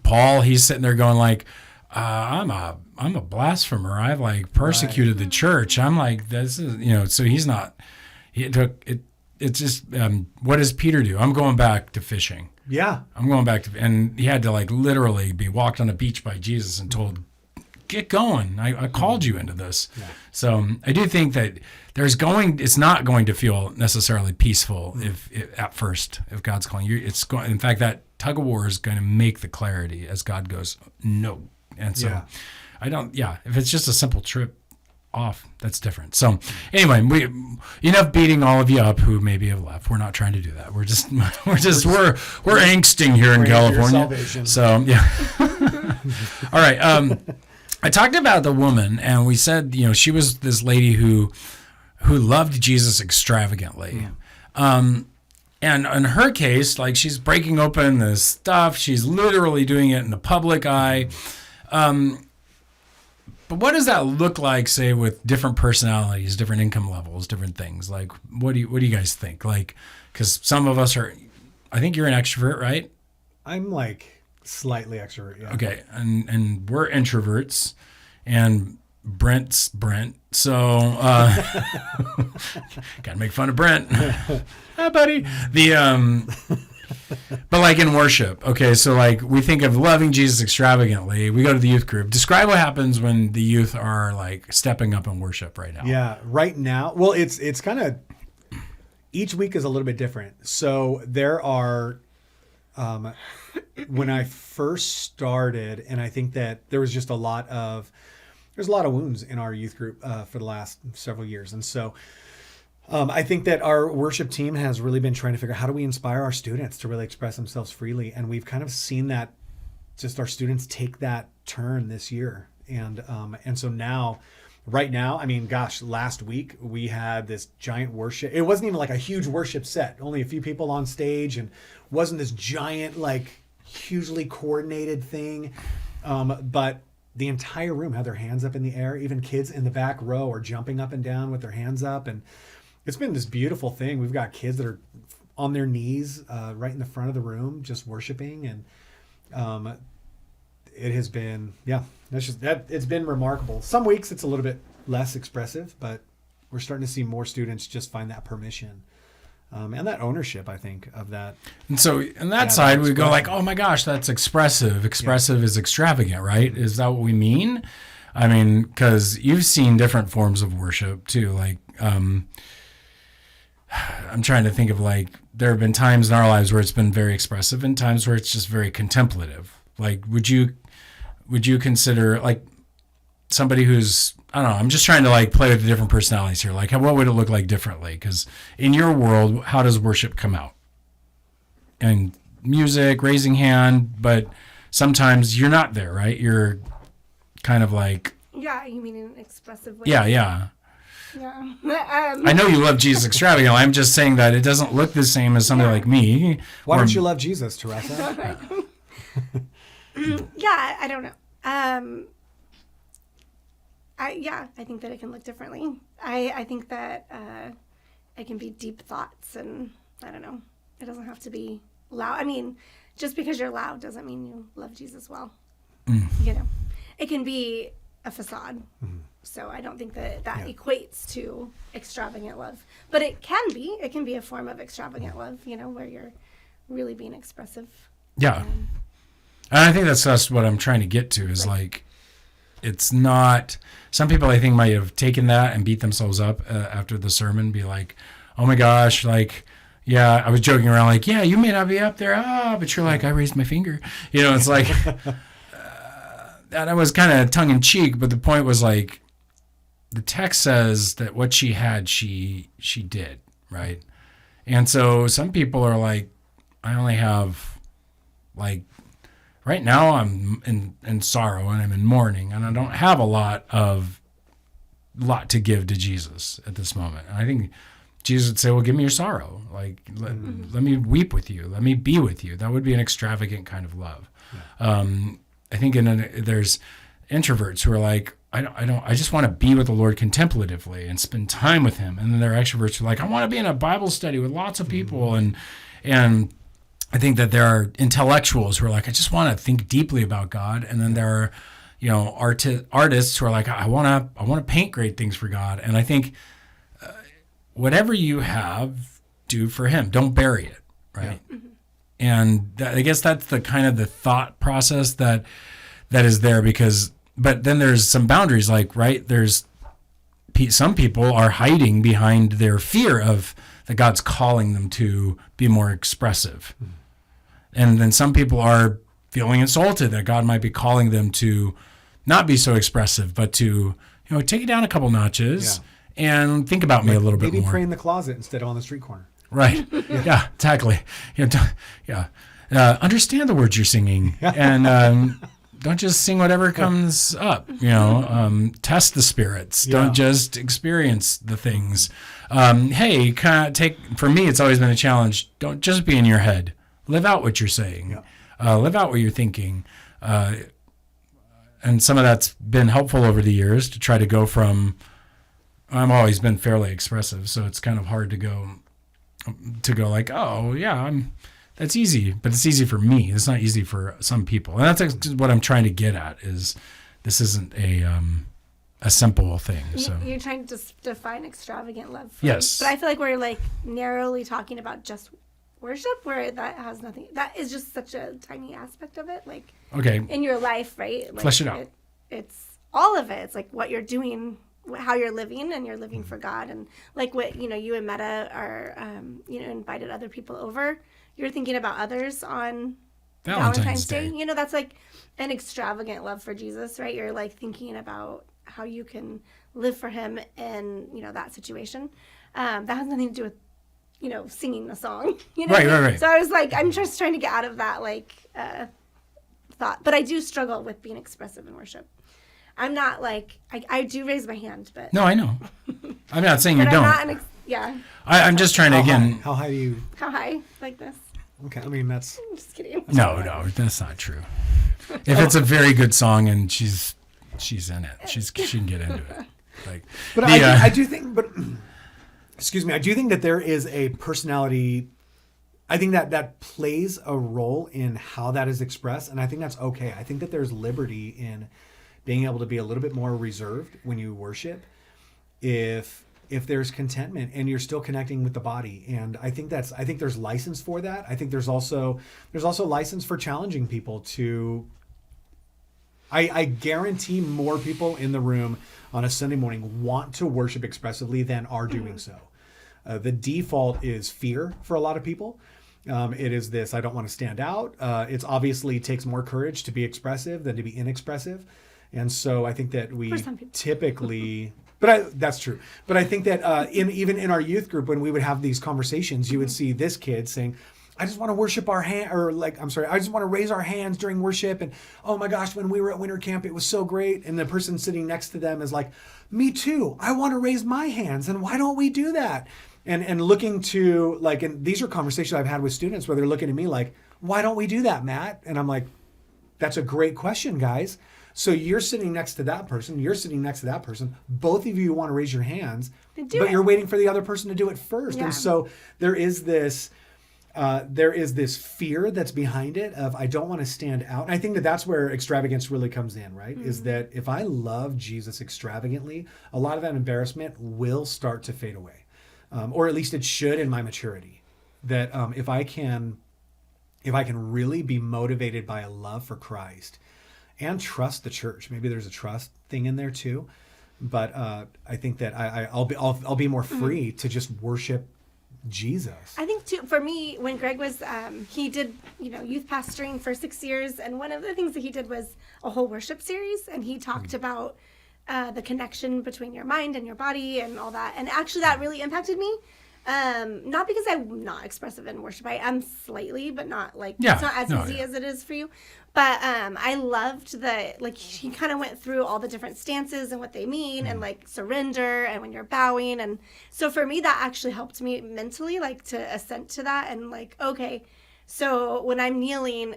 Paul. He's sitting there going like, I'm a blasphemer. I've like persecuted the church. I'm like, this is, so he's not. He took it. It's just, what does Peter do? I'm going back to fishing. Yeah, I'm going back to, and he had to like literally be walked on a beach by Jesus and told, get going. I called you into this. Yeah. So I do think that it's not going to feel necessarily peaceful if God's calling you. In fact, that tug of war is going to make the clarity as God goes, no. And so if it's just a simple trip off, that's different. So anyway, we enough beating all of you up who maybe have left. We're not trying to do that. We're angsting here in California. So yeah. All right. I talked about the woman, and we said, she was this lady who loved Jesus extravagantly. And in her case, like, she's breaking open this stuff. She's literally doing it in the public eye. But what does that look like, say, with different personalities, different income levels, different things? Like, what do you guys think? Like, because some of us are, I think you're an extrovert, right? I'm like slightly extrovert, yeah. Okay, and we're introverts, and Brent's Brent. So, gotta make fun of Brent. Hi, buddy. But like in worship, okay, so like we think of loving Jesus extravagantly. We go to the youth group. Describe what happens when the youth are like stepping up in worship right now. Yeah, right now. Well, it's kind of, each week is a little bit different. So there are, when I first started, and I think that there was just there's a lot of wounds in our youth group for the last several years. And so I think that our worship team has really been trying to figure out how do we inspire our students to really express themselves freely. And we've kind of seen that just our students take that turn this year. And so now, right now, I mean, gosh, last week we had this giant worship. It wasn't even like a huge worship set, only a few people on stage, and wasn't this giant, like hugely coordinated thing. But the entire room had their hands up in the air. Even kids in the back row are jumping up and down with their hands up. And it's been this beautiful thing. We've got kids that are on their knees right in the front of the room, just worshiping. And it has been, it's been remarkable. Some weeks it's a little bit less expressive, but we're starting to see more students just find that permission. And that ownership, I think, of that. And so on that side, we go like, oh my gosh, that's expressive. Expressive is extravagant, right? Is that what we mean? I mean, because you've seen different forms of worship too. Like, I'm trying to think of like, there have been times in our lives where it's been very expressive and times where it's just very contemplative. Like, would you consider like somebody who's, I don't know, I'm just trying to like play with the different personalities here. Like, what would it look like differently? Because in your world, how does worship come out? And music, raising hand, but sometimes you're not there, right? You're kind of like... Yeah, you mean in an expressive way? Yeah. Yeah. I know you love Jesus extravagantly. I'm just saying that it doesn't look the same as somebody like me. Why don't you love Jesus, Teresa? Yeah, I don't know. I think that it can look differently. I think that it can be deep thoughts, and I don't know. It doesn't have to be loud. I mean, just because you're loud doesn't mean you love Jesus well. You know, it can be a facade. So I don't think that equates to extravagant love, but it can be. It can be a form of extravagant love. You know, where you're really being expressive. Yeah, and I think that's just what I'm trying to get to is like. It's not, some people I think might have taken that and beat themselves up after the sermon, be like, oh my gosh, like, yeah, I was joking around like, yeah, you may not be up there, but you're like, I raised my finger. You know, it's like, that was kind of tongue in cheek, but the point was like, the text says that what she had, she did, right? And so some people are like, I only have like, right now I'm in sorrow and I'm in mourning and I don't have a lot to give to Jesus at this moment. And I think Jesus would say, well, give me your sorrow. Like, let me weep with you. Let me be with you. That would be an extravagant kind of love. Yeah. I think there's introverts who are like, I just want to be with the Lord contemplatively and spend time with him. And then there are extroverts who are like, I want to be in a Bible study with lots of people. And I think that there are intellectuals who are like, I just want to think deeply about God. And then there are, you know, artists who are like, I want to paint great things for God. And I think whatever you have, do for him. Don't bury it, right? Yeah. And I guess that's the kind of the thought process that is there but then there's some boundaries, like, right, there's some people are hiding behind their fear of that God's calling them to be more expressive. Mm-hmm. And then some people are feeling insulted that God might be calling them to not be so expressive, but to, you know, take it down a couple notches and think about me a little bit more. Maybe pray in the closet instead of on the street corner. Right. Yeah, exactly. You know, understand the words you're singing and don't just sing whatever comes up, you know, test the spirits. Yeah. Don't just experience the things. Hey, for me, it's always been a challenge. Don't just be in your head. Live out what you're saying. Yeah. Live out what you're thinking. And some of that's been helpful over the years to try to go from, I've always been fairly expressive, so it's kind of hard to go like, oh yeah, that's easy, but it's easy for me. It's not easy for some people. And that's what I'm trying to get at is this isn't a simple thing. So You're trying to define extravagant love. Yes. But I feel like we're like narrowly talking about just worship, where that has nothing. That is just such a tiny aspect of it. Like okay, in your life, right? Like, flesh it out. It's all of it. It's like what you're doing, how you're living, and you're living for God. And like what you and Meta are, invited other people over. You're thinking about others on Valentine's Day. That's like an extravagant love for Jesus, right? You're like thinking about how you can live for him in, that situation. That has nothing to do with, singing a song. Right. So I was like, I'm just trying to get out of that, thought. But I do struggle with being expressive in worship. I'm not like, I do raise my hand, but. No, I know. I'm not saying you but don't. I'm not yeah. I'm just trying to, again. How high do you? How high? Like this? Okay, I mean, that's. I'm just kidding. No, that's not true. If it's a very good song and she's in it, she can get into it. Like, but I do think, excuse me, I do think that there is a personality. I think that plays a role in how that is expressed, and I think that's okay. I think that there's liberty in being able to be a little bit more reserved when you worship, if there's contentment and you're still connecting with the body. And I think there's license for that. I think there's also license for challenging people to. I guarantee more people in the room on a Sunday morning want to worship expressively than are doing so. The default is fear for a lot of people. It is this, I don't want to stand out. It's obviously takes more courage to be expressive than to be inexpressive. And so I think that we typically, that's true. But I think that even in our youth group, when we would have these conversations, you would see this kid saying, I just want to worship I just want to raise our hands during worship. And oh my gosh, when we were at winter camp, it was so great. And the person sitting next to them is like, me too. I want to raise my hands. And why don't we do that? And looking to and these are conversations I've had with students where they're looking at me like, why don't we do that, Matt? And I'm like, that's a great question, guys. So you're sitting next to that person. You're sitting next to that person. Both of you want to raise your hands, but you're waiting for the other person to do it first. Yeah. And so there is this fear that's behind it of, I don't want to stand out. And I think that that's where extravagance really comes in, right? Mm-hmm. Is that if I love Jesus extravagantly, a lot of that embarrassment will start to fade away. Or at least it should in my maturity. That if I can really be motivated by a love for Christ and trust the church, maybe there's a trust thing in there too, but I think that I'll be more free to just worship Jesus. I think too, for me, when Greg was, he did, youth pastoring for 6 years. And one of the things that he did was a whole worship series. And he talked about the connection between your mind and your body and all that. And actually that really impacted me. Not because I'm not expressive in worship. I am slightly, but not it's not as easy as it is for you. But I loved he kind of went through all the different stances and what they mean and surrender and when you're bowing. And so for me, that actually helped me mentally, to assent to that and okay. So when I'm kneeling,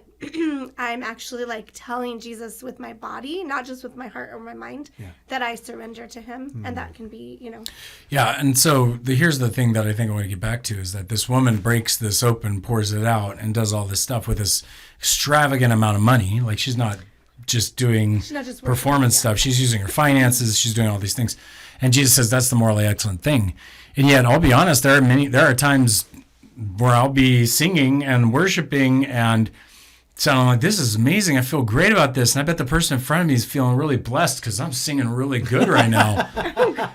I'm actually telling Jesus with my body, not just with my heart or my mind, that I surrender to him. Mm-hmm. And that can be, Yeah. And so here's the thing that I think I want to get back to is that this woman breaks this open, pours it out, and does all this stuff with this extravagant amount of money. She's not just doing performance stuff. She's using her finances. She's doing all these things. And Jesus says that's the morally excellent thing. And yet, I'll be honest, there are times where I'll be singing and worshiping and sounding like, this is amazing. I feel great about this. And I bet the person in front of me is feeling really blessed because I'm singing really good right now.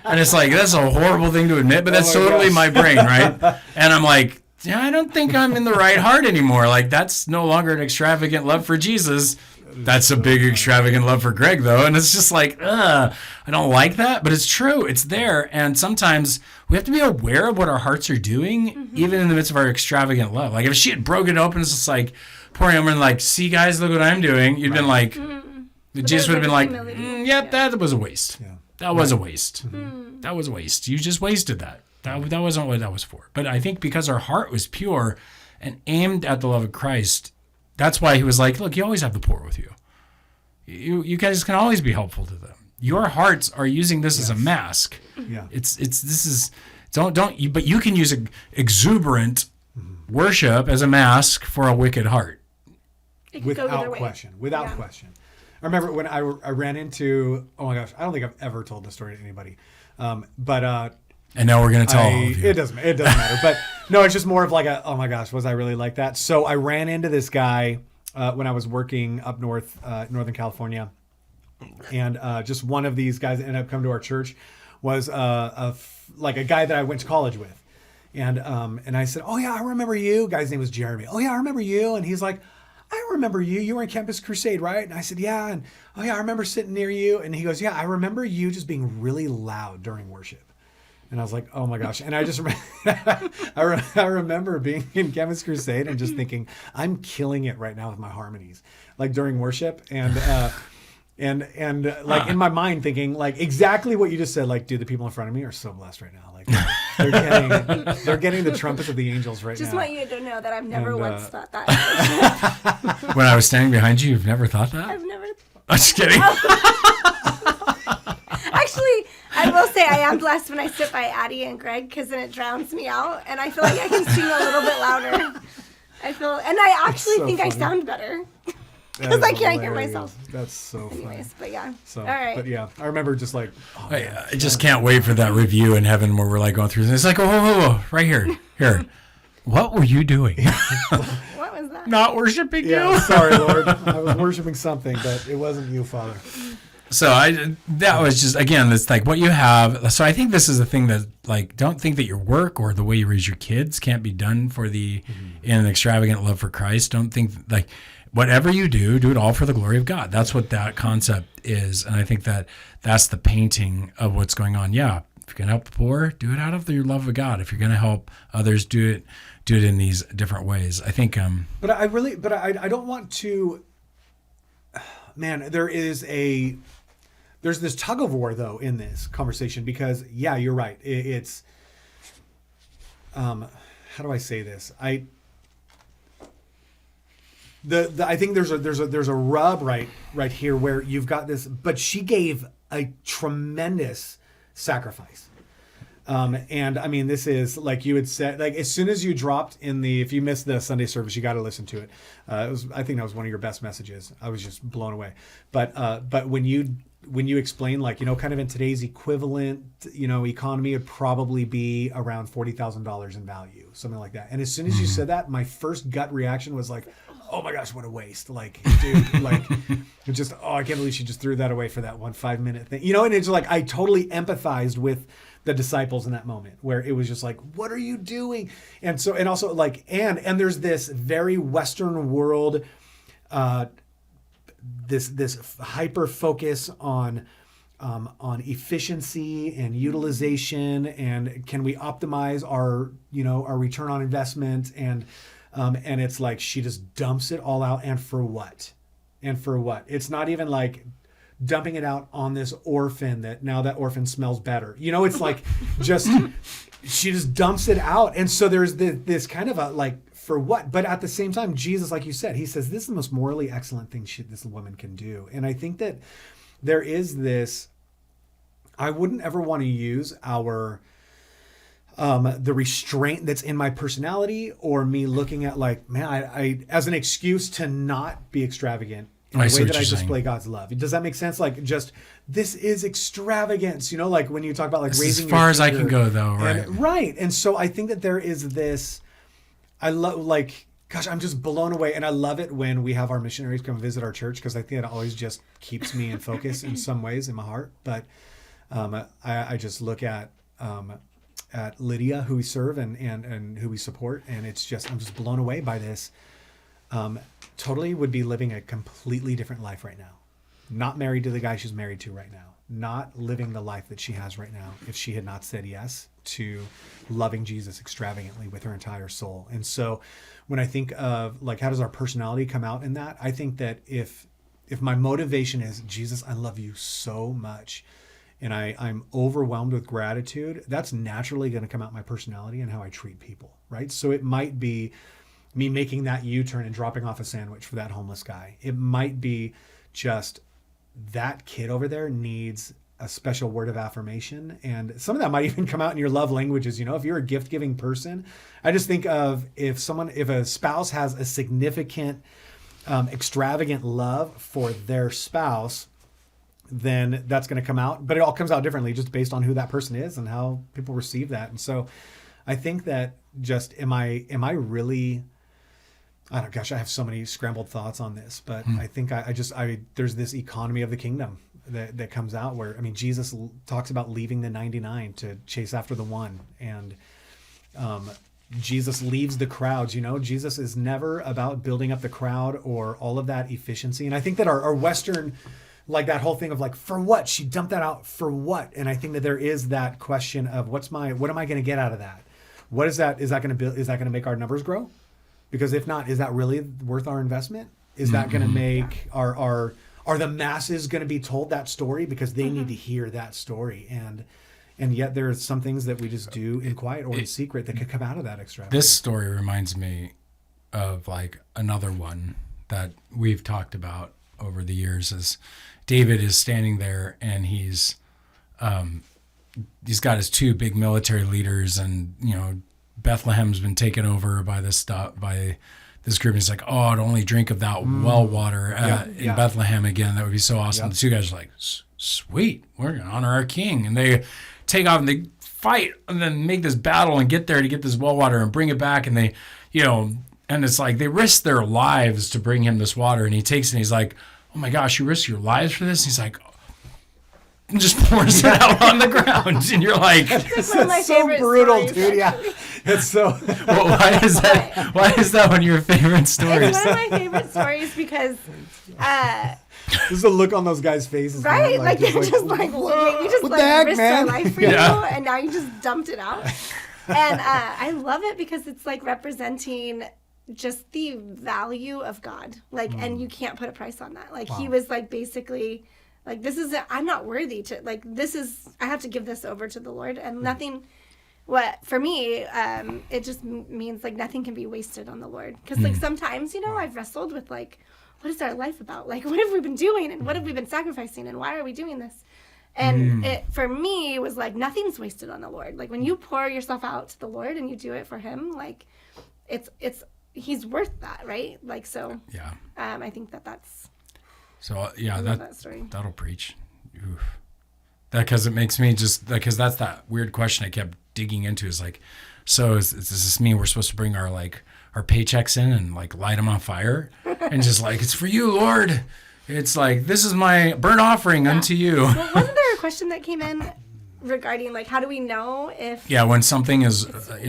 And it's that's a horrible thing to admit, but that's totally my brain, right? And I'm like, I don't think I'm in the right heart anymore. That's no longer an extravagant love for Jesus. That's a big extravagant love for Greg, though. And it's just I don't like that, but it's true. It's there. And sometimes we have to be aware of what our hearts are doing, even in the midst of our extravagant love. If she had broken it open, it's just pouring over and see, guys, look what I'm doing. You'd been Jesus would have been yep, that was a waste. Yeah. That was a waste. Mm-hmm. That was a waste. You just wasted that. That wasn't what that was for. But I think because our heart was pure and aimed at the love of Christ, that's why he was look, you always have the poor with you. You guys can always be helpful to them. Your hearts are using this as a mask. Yeah. But you can use exuberant worship as a mask for a wicked heart. Without question. remember when I ran into, oh my gosh, I don't think I've ever told this story to anybody. But and now we're going to tell all of you. It doesn't matter. But no, it's just more of like oh my gosh, was I really like that? So I ran into this guy when I was working up north, Northern California. And just one of these guys that ended up coming to our church was like a guy that I went to college with. And I said, oh yeah, I remember you. Guy's name was Jeremy. Oh yeah, I remember you. And he's like, I remember you. You were in Campus Crusade, right? And I said, yeah. And oh yeah, I remember sitting near you. And he goes, yeah, I remember you just being really loud during worship. And I was like, oh my gosh. And I just, I remember being in Campus Crusade and just thinking, I'm killing it right now with my harmonies, like during worship. And like in my mind thinking like exactly what you just said, like, dude, the people in front of me are so blessed right now. Like they're getting the trumpets of the angels right now. Just want you to know that I've never once thought that. When I was standing behind you, you've never thought that? I've never. I'm just kidding. Actually, I will say I am blessed when I sit by Addie and Greg because then it drowns me out and I feel like I can sing a little bit louder. I actually think funny. I sound better. Because I can't hear myself. That's so funny. Anyways, but yeah. So, all right. But yeah, I remember just like, oh, I just can't wait for that review in heaven where we're like going through this. It's like, whoa, right here. What were you doing? What was that? Not worshiping you. Sorry, Lord. I was worshiping something, but it wasn't you, Father. So that was just, again, it's like what you have. So I think this is the thing that, like, don't think that your work or the way you raise your kids can't be done for in an extravagant love for Christ. Don't think like whatever you do it all for the glory of God. That's what that concept is. And I think that's the painting of what's going on. Yeah. If you're going to help the poor, do it out of your love of God. If you're going to help others, do it in these different ways. I think, but I don't want to, man, there's this tug of war though in this conversation because yeah, you're right. It's, how do I say this? I think there's a rub right here where you've got this, but she gave a tremendous sacrifice. And I mean, this is like you had said, like as soon as you dropped if you missed the Sunday service, you got to listen to it. I think that was one of your best messages. I was just blown away. But when you explain, like, kind of in today's equivalent, economy, it'd probably be around $40,000 in value, something like that. And as soon as you said that, my first gut reaction was like, oh my gosh, what a waste. Like, dude, like, it just, I can't believe she just threw that away for that 1 5-minute thing. And it's like, I totally empathized with the disciples in that moment where it was just like, what are you doing? And so, and also like, and there's this very Western world, this hyper focus on efficiency and utilization and can we optimize our return on investment and it's like she just dumps it all out and for what? It's not even like dumping it out on this orphan that now that orphan smells better. It's like just she just dumps it out. And so there's this kind of a like for what? But at the same time, Jesus, like you said, he says this is the most morally excellent thing this woman can do. And I think that there is this, I wouldn't ever want to use the restraint that's in my personality or me looking at like, man, I as an excuse to not be extravagant in the way that I display God's love. Does that make sense? Like just, this is extravagance, like when you talk about like raising as far as I can go though, right? Right. And so I think that there is this, I love like, gosh, I'm just blown away. And I love it when we have our missionaries come visit our church because I think it always just keeps me in focus in some ways in my heart. But I just look at Lydia, who we serve and who we support. And it's just, I'm just blown away by this. Totally would be living a completely different life right now. Not married to the guy she's married to right now. Not living the life that she has right now if she had not said yes to loving Jesus extravagantly with her entire soul. And so when I think of like, how does our personality come out in that? I think that if my motivation is, Jesus, I love you so much, and I'm overwhelmed with gratitude, that's naturally going to come out in my personality and how I treat people, right? So it might be me making that U-turn and dropping off a sandwich for that homeless guy. It might be just that kid over there needs a special word of affirmation. And some of that might even come out in your love languages. If you're a gift-giving person, I just think of if a spouse has a significant extravagant love for their spouse, then that's going to come out. But it all comes out differently just based on who that person is and how people receive that. And so I think that just, am I really, I don't, gosh, I have so many scrambled thoughts on this, but I think I there's this economy of the kingdom that comes out where, I mean, Jesus talks about leaving the 99 to chase after the one. And, Jesus leaves the crowds, Jesus is never about building up the crowd or all of that efficiency. And I think that our Western, like that whole thing of like, for what? She dumped that out for what? And I think that there is that question of what am I going to get out of that? What is that? Is that going to make our numbers grow? Because if not, is that really worth our investment? Is that going to make are the masses going to be told that story because they need to hear that story? And yet there are some things that we just do in quiet or in secret that could come out of that extravagance. This story reminds me of like another one that we've talked about over the years. Is David is standing there and he's got his two big military leaders, and Bethlehem's been taken over by this group. And he's like, oh, I'd only drink of that well water in Bethlehem again. That would be so awesome. The two guys are like, sweet, we're going to honor our king. And they take off and they fight and then make this battle and get there to get this well water and bring it back. And they, and it's like they risk their lives to bring him this water. And he takes it and he's like, oh my gosh, you risk your lives for this? And he's like, and just pours it out on the ground. And you're like, That's one of my so favorite brutal, stories, dude. Yeah. It's so. well, why is that one of your favorite stories? It's one of my favorite stories because, Just the look on those guys' faces. right? Man, Like they're just like, wait, you just what the heck, risked man? your life for Yeah. you, and now you just dumped it out. And I love it because it's like representing just the value of God. Like, and you can't put a price on that. Like he was like basically like, I'm not worthy to, like, I have to give this over to the Lord, and nothing. For me, it just means like nothing can be wasted on the Lord. Because like sometimes, I've wrestled with like, what is our life about? Like, what have we been doing, and what have we been sacrificing, and why are we doing this? And it, for me, was like, nothing's wasted on the Lord. Like when you pour yourself out to the Lord and you do it for him, like he's worth that, right? Like, so Yeah. I think that's So that story. that'll preach. Oof. That because it makes me just because that's that weird question I kept digging into is like, so does this mean we're supposed to bring our paychecks in and like light them on fire and just like, it's for you, Lord. It's like, this is my burnt offering unto you. Well, wasn't there a question that came in regarding like, how do we know if Yeah, when something is,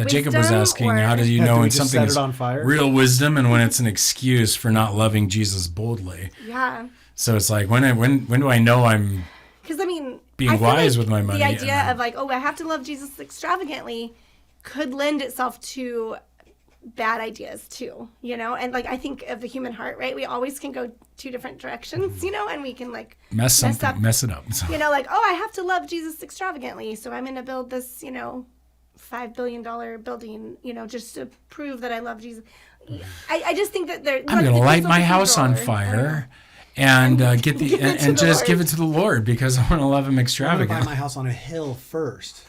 Jacob was asking, how do you know do we when just something set is it on fire? real wisdom and when it's an excuse for not loving Jesus boldly? yeah. So it's like, when do I know I'm Because I mean, being I feel wise like with my money? The idea of like, I have to love Jesus extravagantly could lend itself to bad ideas too, and like I think of the human heart, right? We always can go two different directions, and we can like mess it up. So. Like, I have to love Jesus extravagantly, so I'm going to build this, $5 billion building, just to prove that I love Jesus. I just think that I'm going to light my house on fire. And get the and just give it to the Lord because I want to love Him I'm going extravagantly. to buy my house on a hill first,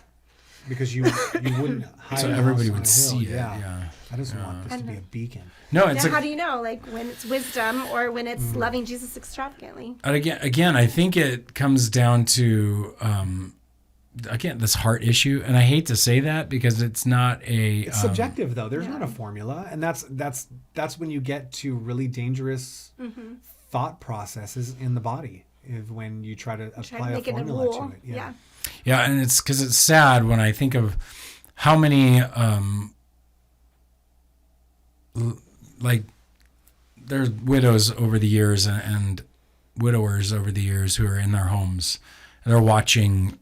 because you wouldn't hide So your everybody house on would a see hill. it. Yeah. Yeah. I just want this to be a beacon. No, it's Now, how do you know, like, when it's wisdom or when it's loving Jesus extravagantly? and again, I think it comes down to this heart issue, and I hate to say that because it's not It's subjective, though. There's not a formula, and that's when you get to really dangerous thought processes in the body. Is when you try to apply a formula to it. Yeah. Yeah, and it's because it's sad when I think of how many like there's widows over the years and widowers over the years who are in their homes and they're watching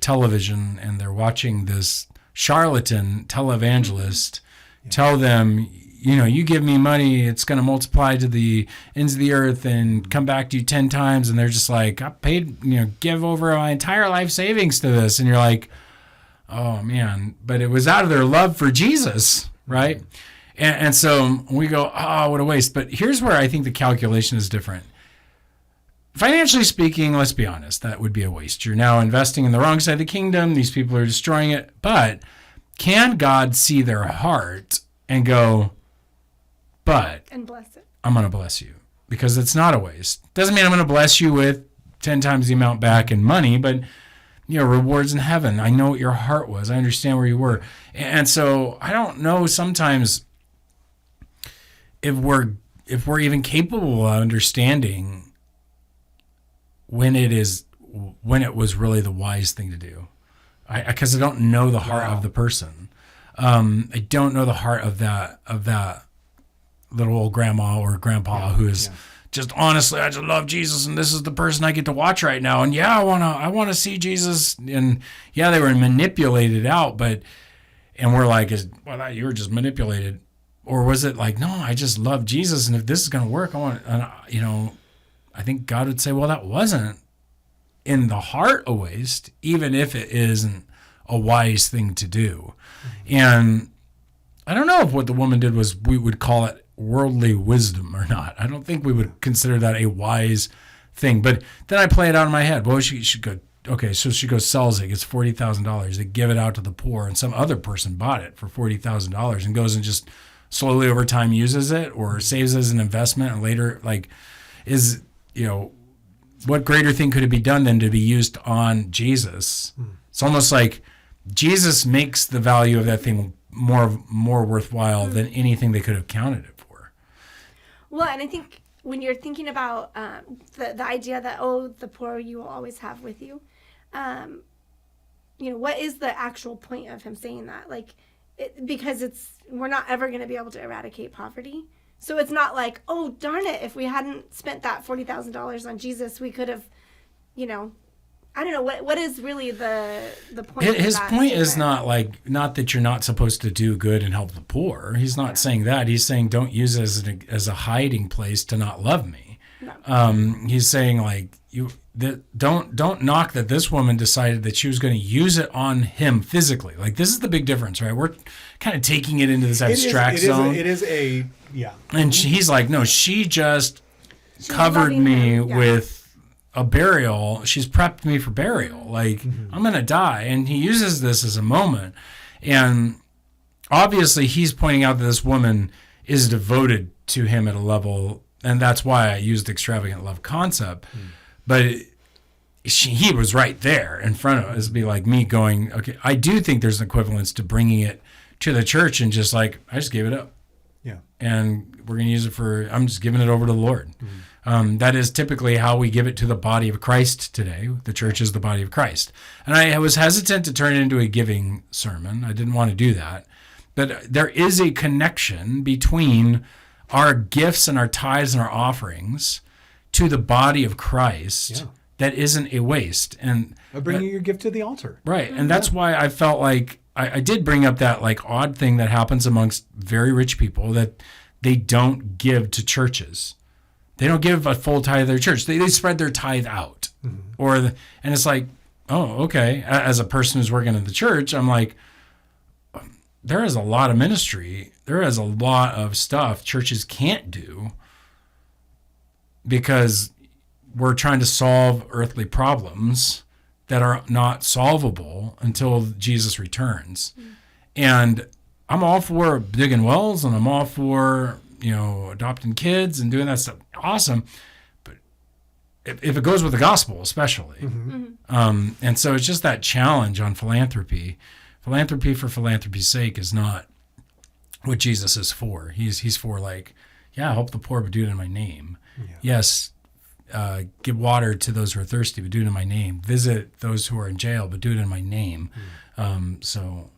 television and they're watching this charlatan televangelist tell them, you give me money, it's going to multiply to the ends of the earth and come back to you 10 times. And they're just like, I paid, give over my entire life savings to this. And you're like, oh man, but it was out of their love for Jesus, right? And so we go, oh, what a waste. But here's where I think the calculation is different. Financially speaking, let's be honest, that would be a waste. You're now investing in the wrong side of the kingdom. These people are destroying it. But can God see their heart and go, but And bless it. I'm going to bless you, because it's not a waste. Doesn't mean I'm going to bless you with 10 times the amount back in money, but rewards in heaven. I know what your heart was. I understand where you were. And so I don't know sometimes if we're even capable of understanding when it was really the wise thing to do. Because I don't know the heart of the person. I don't know the heart of that little old grandma or grandpa who is just, honestly, I just love Jesus, and this is the person I get to watch right now. And I want to see Jesus. And they were manipulated out, and we're like, you were just manipulated. Or was it like, no, I just love Jesus, and if this is going to work, I think God would say, well, that wasn't in the heart a waste, even if it isn't a wise thing to do. And I don't know if what the woman did was, we would call it worldly wisdom or not. I don't think we would consider that a wise thing. But then I play it out in my head. Well, she should go, okay, so she goes, sells it, gets $40,000. They give it out to the poor, and some other person bought it for $40,000 and goes and just slowly over time uses it or saves it as an investment, and later, what greater thing could it be done than to be used on Jesus? It's almost like Jesus makes the value of that thing more worthwhile than anything they could have counted it for. Well, and I think when you're thinking about the idea that, the poor you will always have with you, what is the actual point of him saying that? Because we're not ever going to be able to eradicate poverty. So it's not like, oh, darn it, if we hadn't spent that $40,000 on Jesus, we could have, I don't know, what is really the point? His point is not that you're not supposed to do good and help the poor. He's not saying that. He's saying don't use it as a hiding place to not love me. No. He's saying don't knock that this woman decided that she was going to use it on him physically. This is the big difference, right? We're kind of taking it into this abstract zone. And he's like, no, she just covered me with a burial. She's prepped me for burial. I'm going to die. And he uses this as a moment. And obviously he's pointing out that this woman is devoted to him at a level, and that's why I used the extravagant love concept. But he was right there in front of us. It'd be like me going, okay, I do think there's an equivalence to bringing it to the church and just I just gave it up. Yeah. And we're going to use it I'm just giving it over to the Lord. That is typically how we give it to the body of Christ today. The church is the body of Christ. And I was hesitant to turn it into a giving sermon. I didn't want to do that. But there is a connection between our gifts and our tithes and our offerings to the body of Christ that isn't a waste. And bringing your gift to the altar. Right. And that's why I felt like I did bring up that odd thing that happens amongst very rich people, that they don't give to churches. They don't give a full tithe of their church. They spread their tithe out. And it's like, oh, okay. As a person who's working in the church, I'm like, there is a lot of ministry. There is a lot of stuff churches can't do because we're trying to solve earthly problems that are not solvable until Jesus returns. And I'm all for digging wells, and I'm all for, adopting kids and doing that stuff. Awesome. But if it goes with the gospel, especially. And so it's just that challenge on philanthropy. Philanthropy for philanthropy's sake is not what Jesus is for. He's for help the poor, but do it in my name. Yes, give water to those who are thirsty, but do it in my name. Visit those who are in jail, but do it in my name. So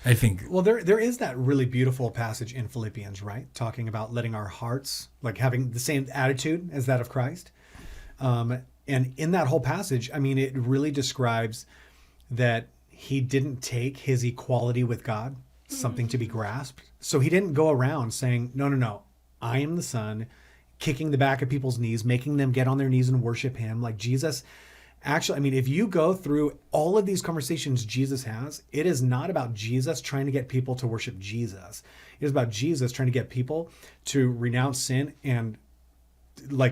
I think... Well, there is that really beautiful passage in Philippians, right? Talking about letting our hearts, having the same attitude as that of Christ. And in that whole passage, it really describes that he didn't take his equality with God, something to be grasped. So he didn't go around saying, no, I am the Son, kicking the back of people's knees, making them get on their knees and worship him. Jesus, actually, if you go through all of these conversations Jesus has, it is not about Jesus trying to get people to worship Jesus. It is about Jesus trying to get people to renounce sin and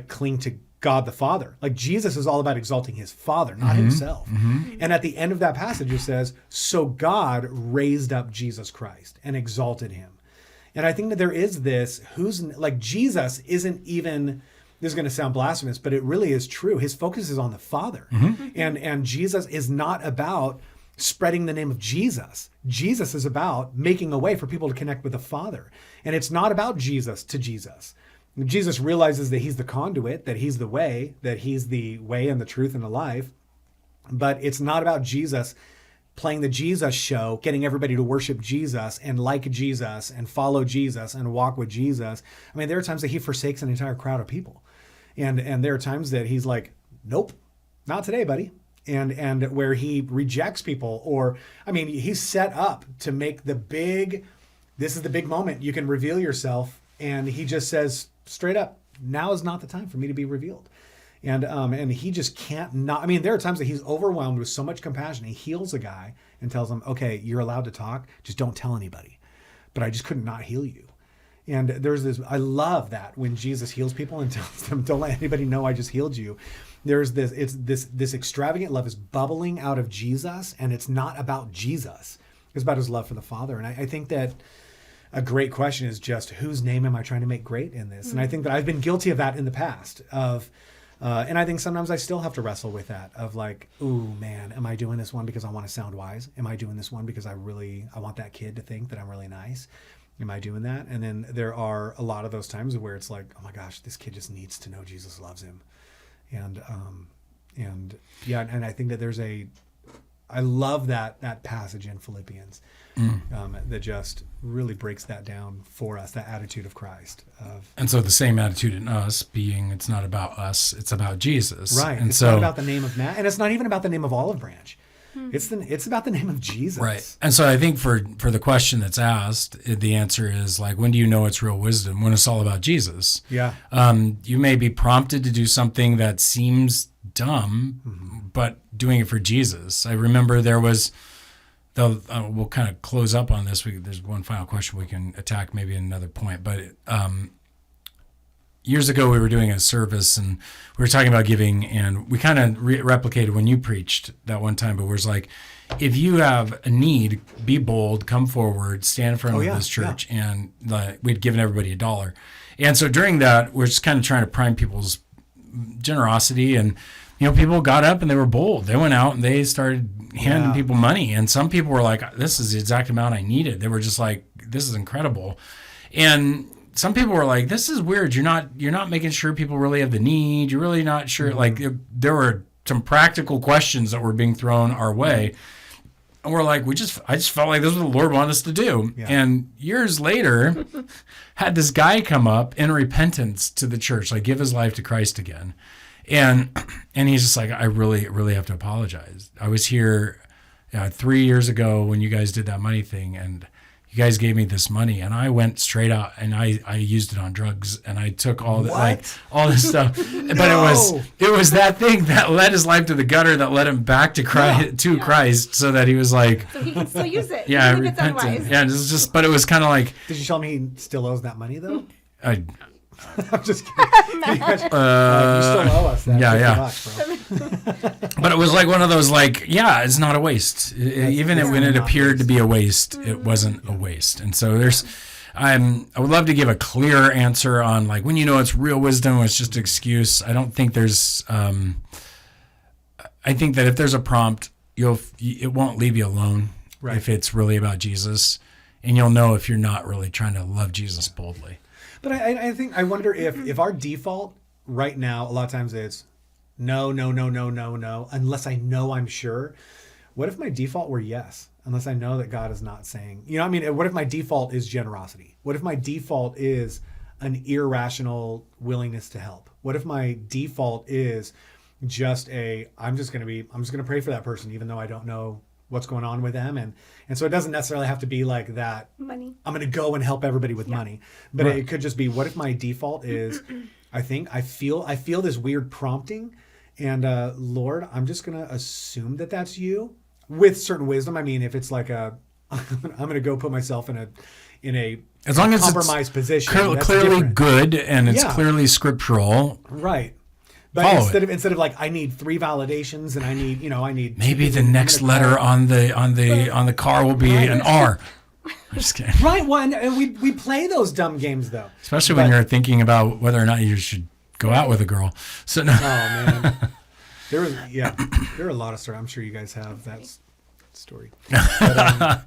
cling to God the Father. Jesus is all about exalting his Father, not himself. And at the end of that passage, it says, so God raised up Jesus Christ and exalted him. And I think that there is this, Jesus isn't even, this is going to sound blasphemous, but it really is true. His focus is on the Father. And Jesus is not about spreading the name of Jesus. Jesus is about making a way for people to connect with the Father. And it's not about Jesus to Jesus. Jesus realizes that he's the conduit, that he's the way and the truth and the life. But it's not about Jesus playing the Jesus show, getting everybody to worship Jesus and like Jesus and follow Jesus and walk with Jesus. I mean, there are times that he forsakes an entire crowd of people. And there are times that he's like, nope, not today, buddy. And where he rejects people, or, I mean, he's set up to make this is the big moment. You can reveal yourself. And he just says straight up, now is not the time for me to be revealed. And he just can't not, I mean, there are times that he's overwhelmed with so much compassion. He heals a guy and tells him, okay, you're allowed to talk. Just don't tell anybody. But I just could not heal you. And there's this, I love that when Jesus heals people and tells them, don't let anybody know I just healed you. There's this extravagant love is bubbling out of Jesus, and it's not about Jesus. It's about his love for the Father. And I think that a great question is just, whose name am I trying to make great in this? And I think that I've been guilty of that in the past and I think sometimes I still have to wrestle with that of like, ooh, man, am I doing this one because I want to sound wise? Am I doing this one because I want that kid to think that I'm really nice? Am I doing that? And then there are a lot of those times where it's like, oh my gosh, this kid just needs to know Jesus loves him. And I think that I love that passage in Philippians that just really breaks that down for us, that attitude of Christ. And so the same attitude in us being, it's not about us, it's about Jesus. Right. And it's so, not about the name of Matt, and it's not even about the name of Olive Branch. It's about the name of Jesus. Right. And so I think for the question that's asked, the answer is like, when do you know it's real wisdom? When it's all about Jesus. Yeah. You may be prompted to do something that seems dumb, but doing it for Jesus. I remember there was, we'll kind of close up on this. There's one final question we can attack maybe at another point, but years ago, we were doing a service and we were talking about giving, and we kind of replicated when you preached that one time, but it was like, if you have a need, be bold, come forward, stand in front of this church. Yeah. And we'd given everybody $1. And so during that, we're just kind of trying to prime people's generosity. And, people got up and they were bold. They went out and they started handing people money. And some people were like, this is the exact amount I needed. They were just like, this is incredible. And some people were like, this is weird. You're not making sure people really have the need. You're really not sure. Like there were some practical questions that were being thrown our way. And we're like, I just felt like this was what the Lord wanted us to do. Yeah. And years later, had this guy come up in repentance to the church, like give his life to Christ again. And he's just like, I really, really have to apologize. I was here 3 years ago when you guys did that money thing, and you guys gave me this money, and I went straight out and I used it on drugs, and I took all this stuff. But it was that thing that led his life to the gutter, that led him back to Christ, so that he was like, so he can still use it. Yeah, repentant. Yeah, but it was kind of like. Did you tell me he still owes that money though? I'm just kidding. You still owe us that. Yeah. $50, But it was like one of those, like, it's not a waste. Even when it appeared to be a waste, it wasn't a waste. And so I would love to give a clear answer on like when it's real wisdom, it's just an excuse. I don't think there's. I think that if there's a prompt, it won't leave you alone if it's really about Jesus, and you'll know if you're not really trying to love Jesus boldly. But I wonder if our default right now, a lot of times it's no, unless I know I'm sure. What if my default were yes, unless I know that God is not saying, what if my default is generosity? What if my default is an irrational willingness to help? What if my default is just I'm just going to pray for that person, even though I don't know what's going on with them, and so it doesn't necessarily have to be like that. Money. I'm going to go and help everybody with money, but it could just be, what if my default is, I feel this weird prompting, and Lord, I'm just going to assume that that's you with certain wisdom. I mean, if it's like I'm going to go put myself in a as long as compromised position, clearly different. Good and it's clearly scriptural, right? But instead of like, I need 3 validations, and I need maybe the next letter on the car will be an R. I'm just kidding. Right. Well, and we play those dumb games though. Especially when you're thinking about whether or not you should go out with a girl. So no. Oh man. There are a lot of stories. I'm sure you guys have that story. But,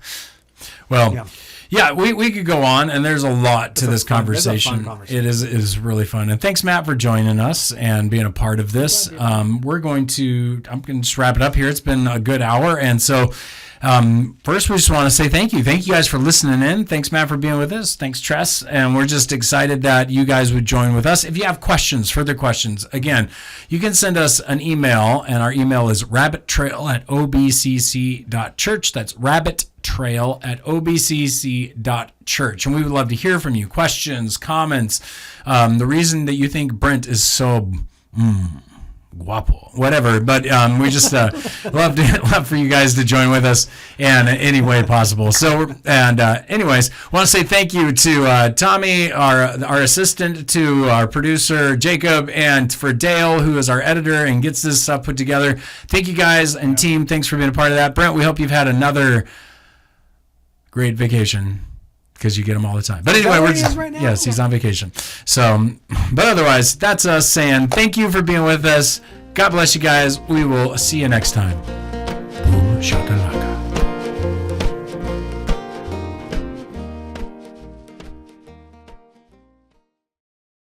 well, yeah, we could go on, and there's a lot to this conversation. It's a fun conversation. It is really fun. And thanks, Matt, for joining us and being a part of this. I'm going to just wrap it up here. It's been a good hour. And so first, we just want to say thank you. Thank you guys for listening in. Thanks, Matt, for being with us. Thanks, Tress. And we're just excited that you guys would join with us. If you have questions, further questions, again, you can send us an email, and our email is rabbittrail@obcc.church. That's rabbittrail@obcc.church. And we would love to hear from you. Questions, comments, the reason that you think Brent is so guapo, whatever. But we just love for you guys to join with us in any way possible. So, anyways, want to say thank you to Tommy, our assistant, to our producer Jacob, and for Dale, who is our editor and gets this stuff put together. Thank you guys and team. Thanks for being a part of that. Brent, we hope you've had another great vacation, because you get them all the time. But anyway, yes, he's on vacation. So, but otherwise, that's us saying thank you for being with us. God bless you guys. We will see you next time. Boom, shaka.